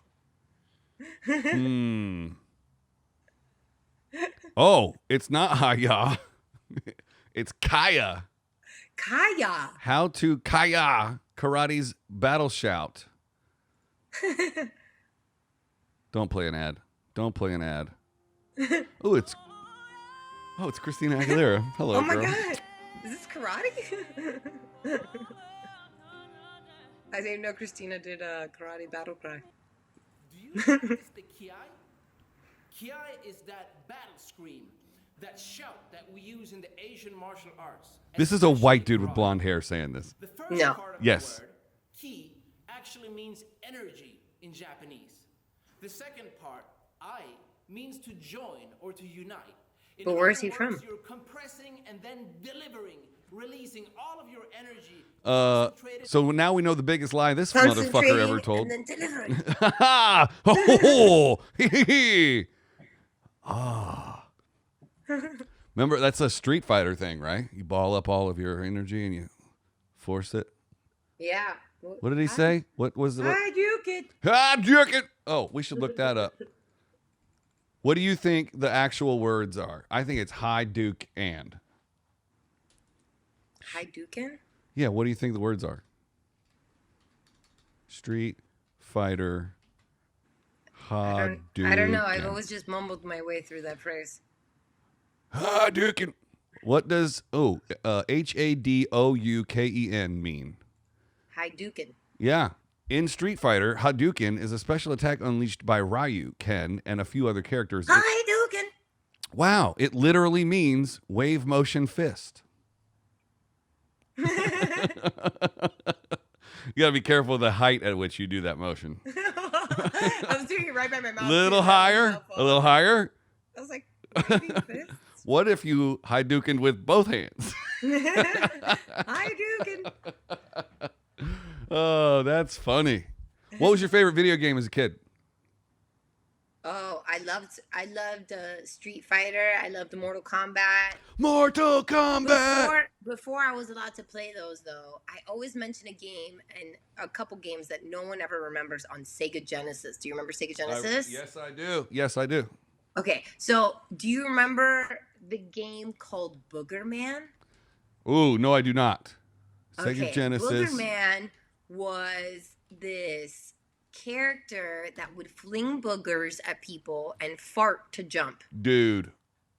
Oh, it's not hiya. It's kaya. Kaya. How to kaya karate's battle shout. Don't play an ad. Don't play an ad. Oh, it's Christina Aguilera. Hello, Oh my girl. god. Is this karate? I didn't know Christina did a karate battle cry. Do you know what is the kiai? Kiai is that battle scream, that shout that we use in the Asian martial arts. This is a white dude with karate. blonde hair saying this. The first No. part of Yes. the word, ki, actually means energy in Japanese. The second part, I, means to join or to unite. In But where's other he from? words, you're compressing and then delivering, releasing all of your energy. So now we know the biggest lie this motherfucker ever told. And then delivering. Ha ha! Ho ho ho! Hee hee hee! Ah. Remember, that's a Street Fighter thing, right? You ball up all of your energy and you force it. Yeah. What did he say? What was it? Hadouken. Hadouken! Oh, we should look that up. What do you think the actual words are? I think it's high Duke and. Hadouken? Yeah, what do you think the words are? Street Fighter. Hadouken. I don't know. I've always just mumbled my way through that phrase. Hadouken. What does Hadouken mean? Hadouken. Yeah. In Street Fighter, Hadouken is a special attack unleashed by Ryu, Ken, and a few other characters. Hadouken. Wow, it literally means wave motion fist. You gotta be careful of the height at which you do that motion. I was doing it right by my mouth. Little higher, a little higher. I was like, maybe fists. What if you Hadouken with both hands? Hadouken. Oh, that's funny. What was your favorite video game as a kid? Oh, I loved Street Fighter. I loved Mortal Kombat. Mortal Kombat. Before I was allowed to play those, though, I always mention a game and a couple games that no one ever remembers on Sega Genesis. Do you remember Sega Genesis? Yes, I do. Yes, I do. Okay, so do you remember the game called Booger Man? Ooh, no, I do not. Sega Okay, Genesis. Booger Man was this character that would fling boogers at people and fart to jump. Dude,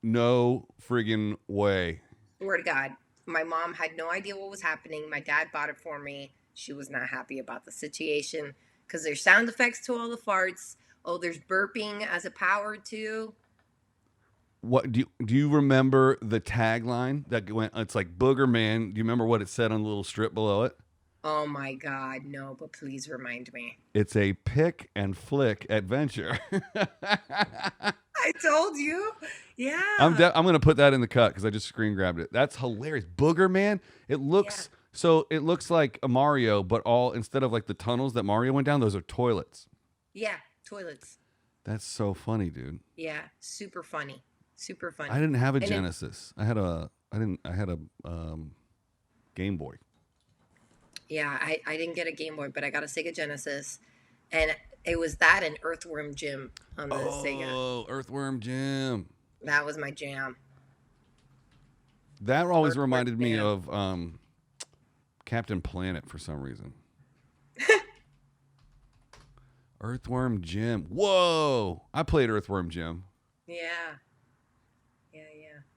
no friggin' way. Swear to God. My mom had no idea what was happening. My dad bought it for me. She was not happy about the situation because there's sound effects to all the farts. Oh, there's burping as a power too. What do you remember the tagline that went? It's like Booger Man. Do you remember what it said on the little strip below it? Oh my God, no, but please remind me. It's a pick and flick adventure. I told you. Yeah. I'm going to put that in the cut because I just screen grabbed it. That's hilarious. Booger Man. It looks it looks like a Mario, but all instead of like the tunnels that Mario went down, those are toilets. Yeah, toilets. That's so funny, dude. Yeah, super funny. Super funny. I didn't have a And Genesis. I had a Game Boy. Yeah, I didn't get a Game Boy, but I got a Sega Genesis, and it was that and Earthworm Jim on the Sega. Oh, Earthworm Jim. That was my jam. That always Earthworm reminded me Jim. of Captain Planet for some reason. Earthworm Jim. Whoa! I played Earthworm Jim. Yeah.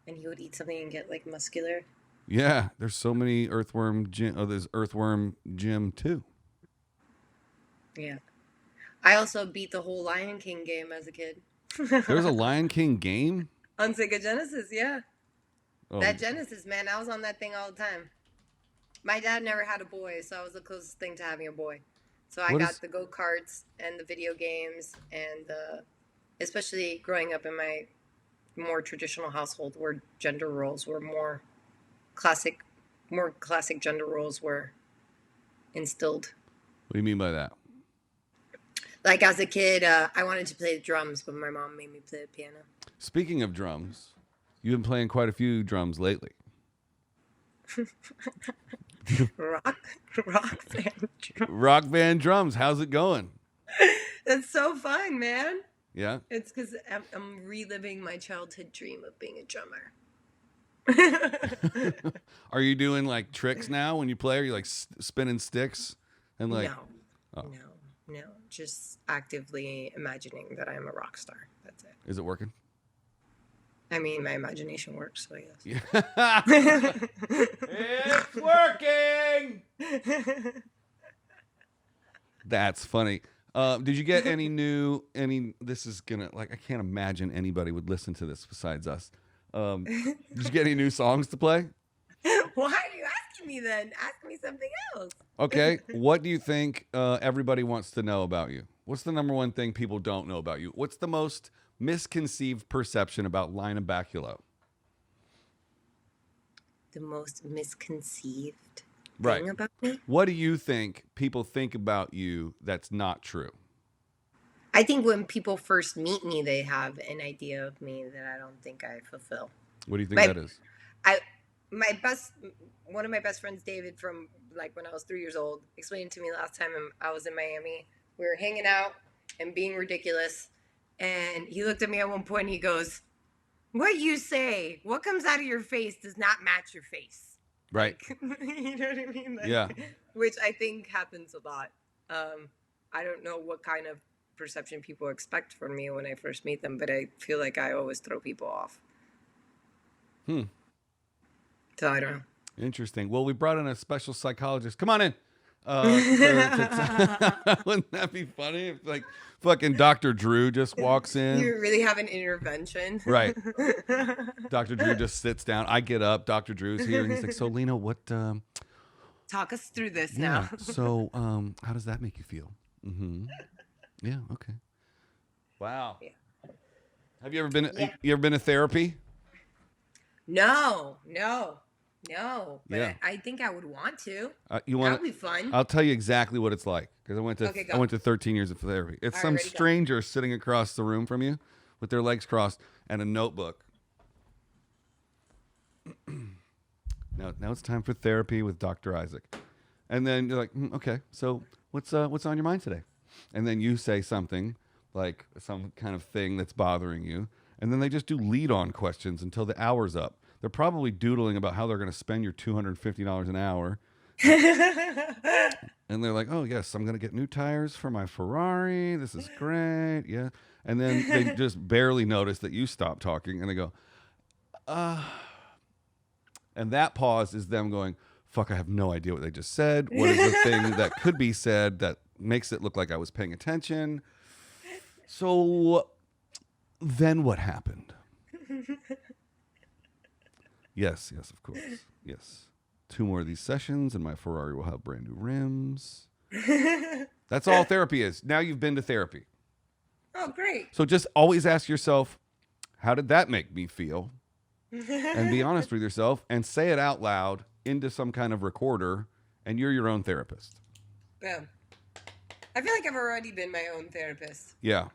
And he would eat something and get like muscular. Yeah, there's so many Earthworm Jim. Oh, there's Earthworm Jim too. Yeah. I also beat the whole Lion King game as a kid. There's a Lion King game? On Sega Genesis, yeah. Oh, That Genesis, man, I was on that thing all the time. My dad never had a boy, so I was the closest thing to having a boy. So I What got is- the go-karts and the video games, and especially growing up in my more traditional household where gender roles were more classic gender roles were instilled. what do you mean by that? Like as a kid, I wanted to play the drums, but my mom made me play the piano. Speaking of drums, you've been playing quite a few drums lately. Rock band drum. Rock band drums, how's it going? It's so fun, man. Yeah? It's because I'm reliving my childhood dream of being a drummer. Are you doing like tricks now when you play? Are you like spinning sticks and like? No, no. Just actively imagining that I'm a rock star. That's it. Is it working? I mean, my imagination works, so yes. Yeah. It's working. That's funny. Did you get this is gonna, like, I can't imagine anybody would listen to this besides us. Did you get any new songs to play? Why are you asking me then? Ask me something else. Okay. What do you think everybody wants to know about you? What's the number one thing people don't know about you? What's the most misconceived perception about Lynna Baculo? The most misconceived Right. thing about me? What do you think people think about you that's not true? I think when people first meet me, they have an idea of me that I don't think I fulfill. What do you think My- that is? One of my best friends, David, from like when I was 3 years old, explained to me last time I was in Miami. We were hanging out and being ridiculous. And he looked at me at one point and he goes, "What you say, what comes out of your face does not match your face." Right. You know what I mean? Like, Yeah. Which I think happens a lot. I don't know what kind of perception people expect from me when I first meet them, but I feel like I always throw people off. So I don't know. Interesting. Well, we brought in a special psychologist. Come on in. Wouldn't that be funny if like fucking Dr. Drew just walks in? You really have an intervention. Right. Dr. Drew just sits down. I get up. Dr. Drew's here, and he's like, "So, Lena, what talk us through this Yeah. now. So, how does that make you feel? Mm-hmm. Yeah. Okay. Wow. Yeah. Have you ever been? Yeah. You ever been to therapy? No. But Yeah. I think I would want to. You want? That'd be fun. I'll tell you exactly what it's like because Okay, go. I went to 13 years of therapy. It's All right, some ready, go. stranger sitting across the room from you with their legs crossed and a notebook. Now it's time for therapy with Dr. Isaac. And then you're like, okay, so what's on your mind today? And then you say something like some kind of thing that's bothering you. And then they just do lead-on questions until the hour's up. They're probably doodling about how they're going to spend your $250 an hour. And they're like, oh, yes, I'm going to get new tires for my Ferrari. This is great. Yeah. And then they just barely notice that you stop talking. And they go, and that pause is them going, fuck, I have no idea what they just said. What is the thing that could be said that makes it look like I was paying attention? So then what happened? Yes, of course. Yes. 2 more of these sessions and my Ferrari will have brand new rims. That's all therapy is. Now you've been to therapy. Oh, great. So just always ask yourself, how did that make me feel? And be honest with yourself and say it out loud into some kind of recorder, and you're your own therapist. Boom. I feel like I've already been my own therapist. Yeah.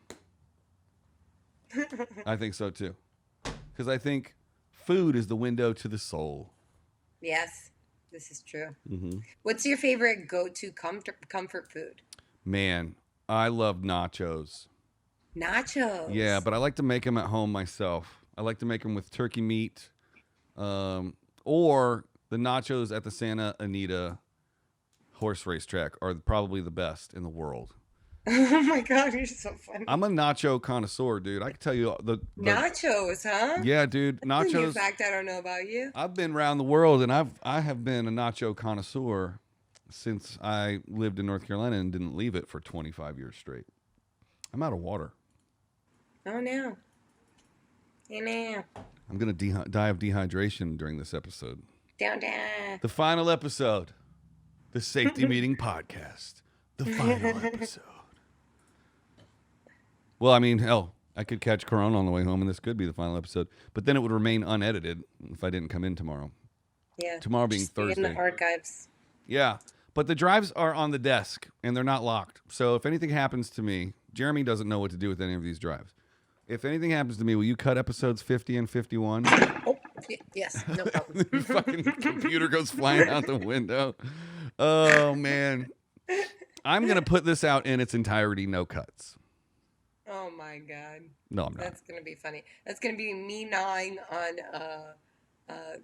I think so too. Because I think food is the window to the soul. Yes, this is true. Mm-hmm. What's your favorite go-to comfort food? Man, I love nachos. Nachos. Yeah, but I like to make them at home myself. I like to make them with turkey meat, or the nachos at the Santa Anita horse racetrack are probably the best in the world. Oh my God, you're so funny. I'm a nacho connoisseur, dude. I can tell you the Nachos, huh? Yeah, dude. That's a new Nachos. fact I don't know about you. I've been around the world, and I have been a nacho connoisseur since I lived in North Carolina and didn't leave it for 25 years straight. I'm out of water. Oh no. Hey now. I'm gonna die of dehydration during this episode. Down. The final episode, the Safety Meeting Podcast. The final episode. Well, I mean, hell, I could catch Corona on the way home, and this could be the final episode. But then it would remain unedited if I didn't come in tomorrow. Yeah. Tomorrow being Just be in Thursday. the archives. Yeah, but the drives are on the desk, and they're not locked. So if anything happens to me, Jeremy doesn't know what to do with any of these drives. If anything happens to me, will you cut episodes 50 and 51? Oh, yes, no problem. Your fucking computer goes flying out the window. Oh, man. I'm going to put this out in its entirety, no cuts. Oh my God. No, I'm not. That's gonna be funny. That's gonna be me gnawing on a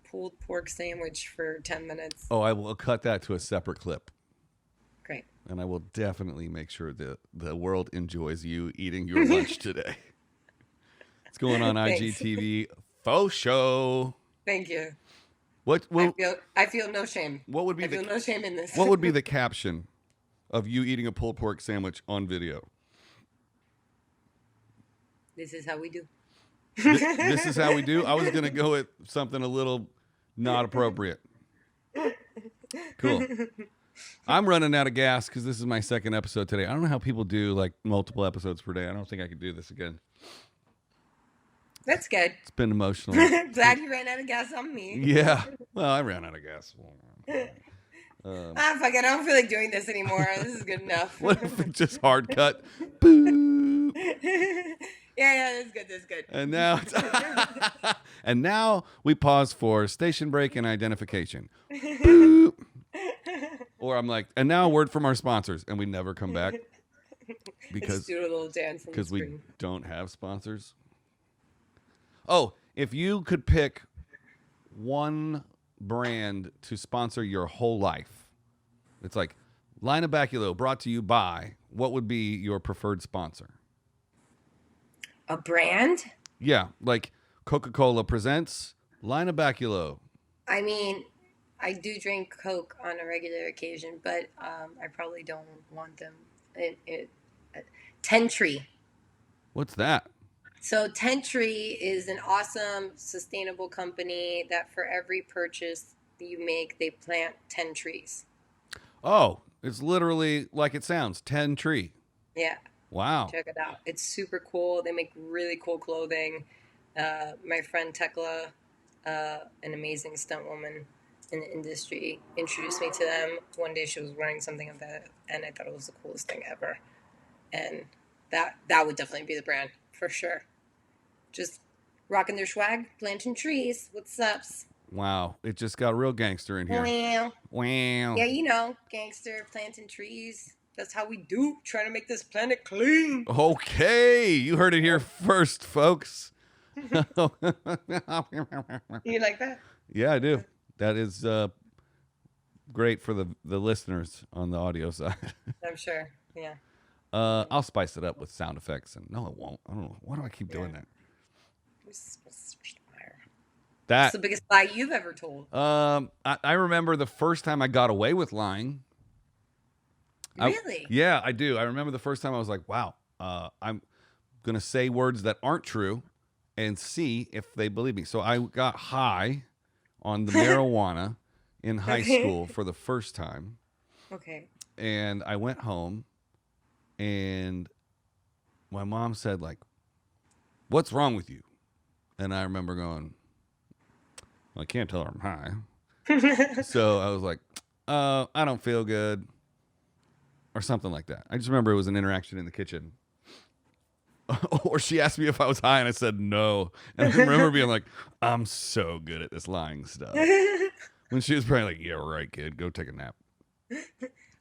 pulled pork sandwich for 10 minutes. Oh, I will cut that to a separate clip. Great. And I will definitely make sure that the world enjoys you eating your lunch today. It's going on Thanks. IGTV. Faux show. Thank you. What I feel no shame. what would be I feel no shame in this. what would be the caption of you eating a pulled pork sandwich on video? This is how we do. This is how we do. I was gonna go with something a little not appropriate. Cool. I'm running out of gas because this is my second episode today. I don't know how people do like multiple episodes per day. I don't think I could do this again. That's good. It's been emotional. Glad you ran out of gas on me. Yeah. Well, I ran out of gas. Fuck it. I don't feel like doing this anymore. This is good enough. What if it just hard cut? Boop. Yeah, that's good. And now, and now we pause for station break and identification. Boop. Or I'm like, and now a word from our sponsors, and we never come back because Just do a little dance on the we screen. don't have sponsors. Oh, if you could pick one brand to sponsor your whole life, it's like Lynna Baculo brought to you by, what would be your preferred sponsor? A brand? Yeah, like Coca-Cola presents Lynna Baculo. I mean, I do drink Coke on a regular occasion, but I probably don't want them. Tentree. What's that? So Tentree is an awesome, sustainable company that for every purchase you make, they plant 10 trees. Oh, it's literally like it sounds, 10 tree. Yeah. Wow. Check it out. It's super cool. They make really cool clothing. My friend Tekla, an amazing stunt woman in the industry, introduced me to them. One day she was wearing something of that, and I thought it was the coolest thing ever. And that would definitely be the brand, for sure. Just rocking their swag, planting trees. What's ups? Wow. It just got real gangster in here. Wow. Wow. Yeah, you know, gangster, planting trees. That's how we do, trying to make this planet clean. Okay. You heard it here first, folks. You like that? Yeah, I do. That is great for the listeners on the audio side. I'm sure. Yeah. I'll spice it up with sound effects. And no, it won't. I don't know. Why do I keep doing that? That's the biggest lie you've ever told. I remember the first time I got away with lying. Really? Yeah, I do. I remember the first time I was like, wow, I'm going to say words that aren't true and see if they believe me. So I got high on the marijuana in high school for the first time. Okay. And I went home and my mom said, like, what's wrong with you? And I remember going, well, I can't tell her I'm high. So I was like, I don't feel good. Or something like that. I just remember it was an interaction in the kitchen. Or she asked me if I was high and I said no. And I remember being like, I'm so good at this lying stuff. When she was probably like, yeah, right, kid. Go take a nap.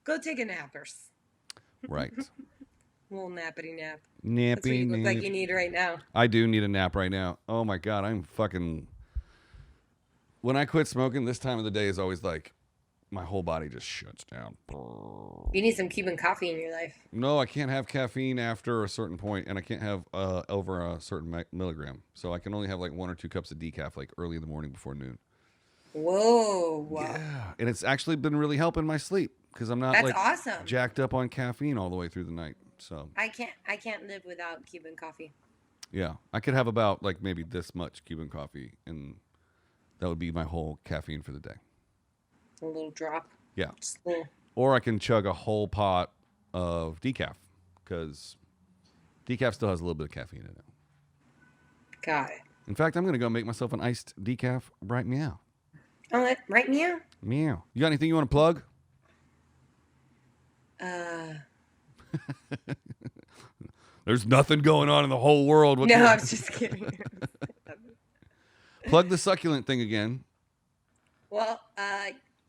Go take a nappers. Right. Little nappity nap. Nappy That's what you look nap. like you need right now. I do need a nap right now. Oh my God. I'm fucking. When I quit smoking, this time of the day is always like, my whole body just shuts down. You need some Cuban coffee in your life. No, I can't have caffeine after a certain point, and I can't have over a certain milligram. So I can only have like 1 or 2 cups of decaf like early in the morning before noon. Whoa. Wow. Yeah, and it's actually been really helping my sleep because I'm not That's like awesome. jacked up on caffeine all the way through the night. So I can't live without Cuban coffee. yeah, I could have about like maybe this much Cuban coffee, and that would be my whole caffeine for the day. A little drop. Yeah. Just a little. Or I can chug a whole pot of decaf because decaf still has a little bit of caffeine in it. Got it. In fact, I'm going to go make myself an iced decaf right meow. Oh, right meow? Meow. You got anything you want to plug? There's nothing going on in the whole world. What No, can- I'm just kidding. Plug the succulent thing again. Well,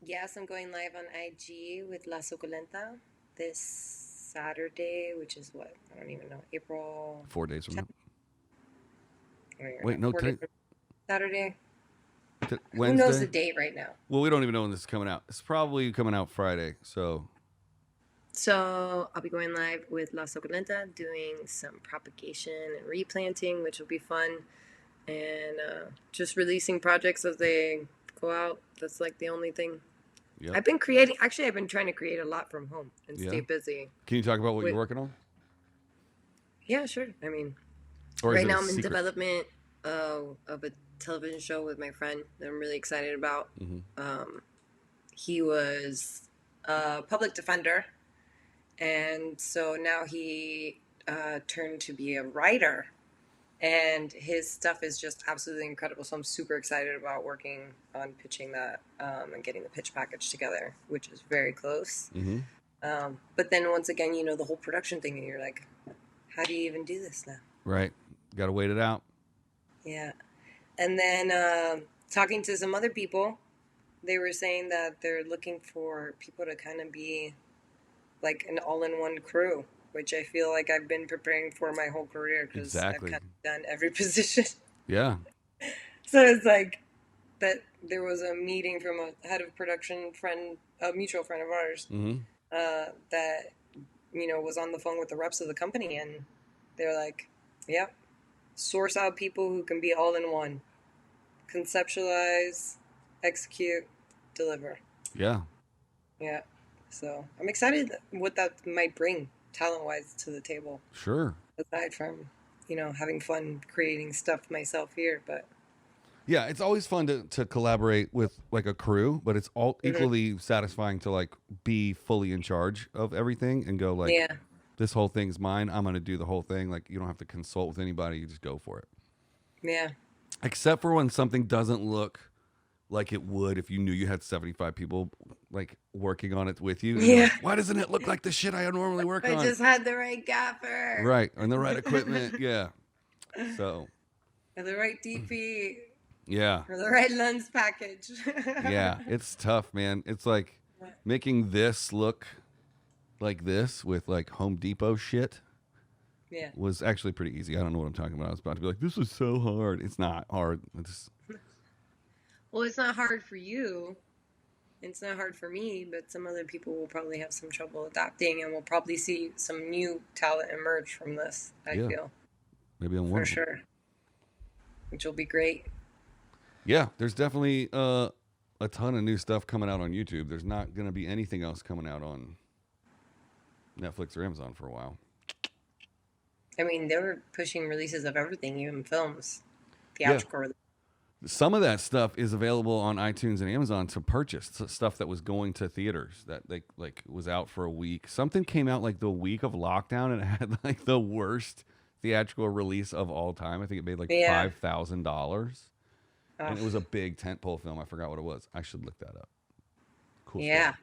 yes, I'm going live on IG with La Suculenta this Saturday, which is what? I don't even know. April. 4 days from now. Wait, no, 4 days from Saturday. Wednesday. Who knows the date right now? Well, we don't even know when this is coming out. It's probably coming out Friday. So I'll be going live with La Suculenta, doing some propagation and replanting, which will be fun, and just releasing projects as they go out. That's like the only thing. Yep. I've been trying to create a lot from home and stay busy. Can you talk about what you're working on? Yeah, sure. I mean, Or is right it now a I'm in secret? development of a television show with my friend that I'm really excited about. Mm-hmm. He was a public defender, and so now he turned to be a writer. And his stuff is just absolutely incredible. So I'm super excited about working on pitching that and getting the pitch package together, which is very close. Mm-hmm. But then once again, you know, the whole production thing, and you're like, how do you even do this now? Right. Got to wait it out. Yeah. And then talking to some other people, they were saying that they're looking for people to kind of be like an all-in-one crew, which I feel like I've been preparing for my whole career because Exactly. I've kind of done every position. Yeah. So it's like that there was a meeting from a head of production friend, a mutual friend of ours, Mm-hmm. that, you know, was on the phone with the reps of the company, and they're like, yep, source out people who can be all in one. Conceptualize, execute, deliver. Yeah. Yeah. So I'm excited what that might bring talent-wise to the table, Sure. aside from, you know, having fun creating stuff myself here. But Yeah, it's always fun to collaborate with like a crew, but it's all equally satisfying to like be fully in charge of everything and go like, Yeah. this whole thing's mine. I'm gonna do the whole thing. Like you don't have to consult with anybody. You just go for it. Yeah. Except for when something doesn't look like it would if you knew you had 75 people like working on it with you. And you're Yeah. like, why doesn't it look like the shit I normally work I on? just had the right gaffer. Right, and the right equipment. Yeah. So. Or the right DP. Yeah. Or the right lens package. Yeah, it's tough, man. It's like making this look like this with like Home Depot shit Yeah. was actually pretty easy. I don't know what I'm talking about. I was about to be like, this is so hard. It's not hard. Well, it's not hard for you. It's not hard for me, but some other people will probably have some trouble adapting, and we'll probably see some new talent emerge from this, I feel. Maybe I'm one For of them. sure. Which will be great. Yeah, there's definitely a ton of new stuff coming out on YouTube. There's not going to be anything else coming out on Netflix or Amazon for a while. I mean, they were pushing releases of everything, even films. Theatrical releases. Some of that stuff is available on iTunes and Amazon to purchase. Stuff that was going to theaters that like was out for a week. Something came out like the week of lockdown and it had like the worst theatrical release of all time. I think it made like $5,000. And it was a big tentpole film. I forgot what it was. I should look that up. Cool stuff.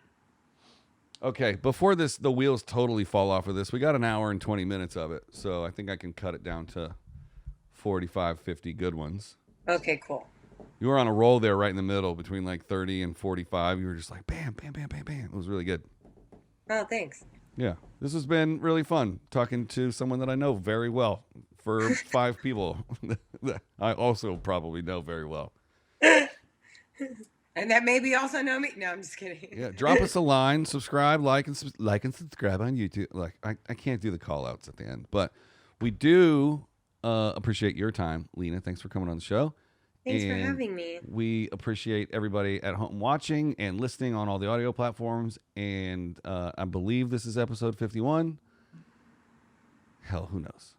Okay, before the wheels totally fall off of this, we got an hour and 20 minutes of it. So I think I can cut it down to 45, 50 good ones. Okay, cool. You were on a roll there right in the middle between like 30 and 45. You were just like, bam, bam, bam, bam, bam. It was really good. Oh, thanks. Yeah, this has been really fun talking to someone that I know very well for 5 people that I also probably know very well. And that maybe also know me. No, I'm just kidding. Yeah, drop us a line, subscribe, like and subscribe on YouTube. Like I can't do the call outs at the end, but we do appreciate your time, Lynna. Thanks for coming on the show. Thanks for having me. We appreciate everybody at home watching and listening on all the audio platforms. And I believe this is episode 51. Hell, who knows?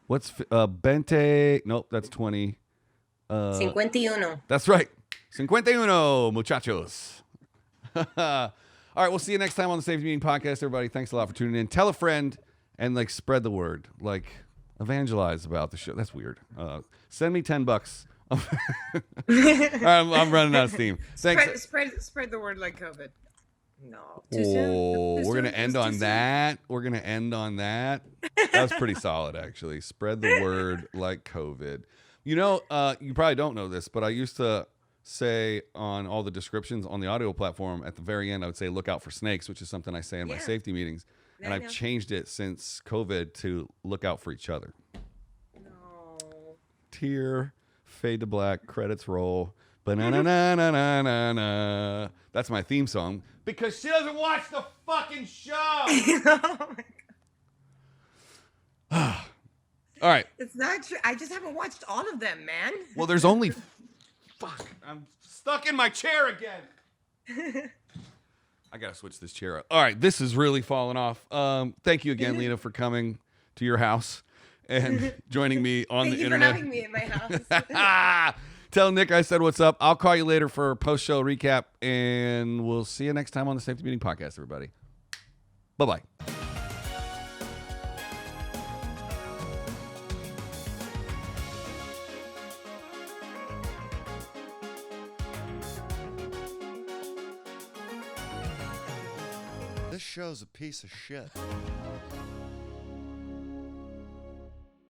What's Bente? Nope, that's 20. 51. That's right. 51, muchachos. All right, we'll see you next time on the Safety Meeting Podcast, everybody. Thanks a lot for tuning in. Tell a friend and like spread the word. Like evangelize about the show. That's weird. Send me $10. I'm running out of steam. Thanks. Spread the word like COVID. No. We're gonna end on that. We're gonna end on that. That was pretty solid, actually. Spread the word like COVID. You know, you probably don't know this, but I used to say on all the descriptions on the audio platform at the very end, I would say, look out for snakes, which is something I say in my safety meetings. And I've changed it since COVID to look out for each other. No. Tear, fade to black, credits roll. Ba-na-na-na-na-na-na. That's my theme song because she doesn't watch the fucking show. Oh my God. All right. It's not true. I just haven't watched all of them, man. Well, there's only... Fuck. I'm stuck in my chair again. I got to switch this chair up. All right. This is really falling off. Thank you again, Lynna, for coming to your house and joining me on the internet. Thank you for having me at my house. Tell Nick I said what's up. I'll call you later for a post-show recap, and we'll see you next time on the Safety Meeting Podcast, everybody. Bye-bye. This show's a piece of shit.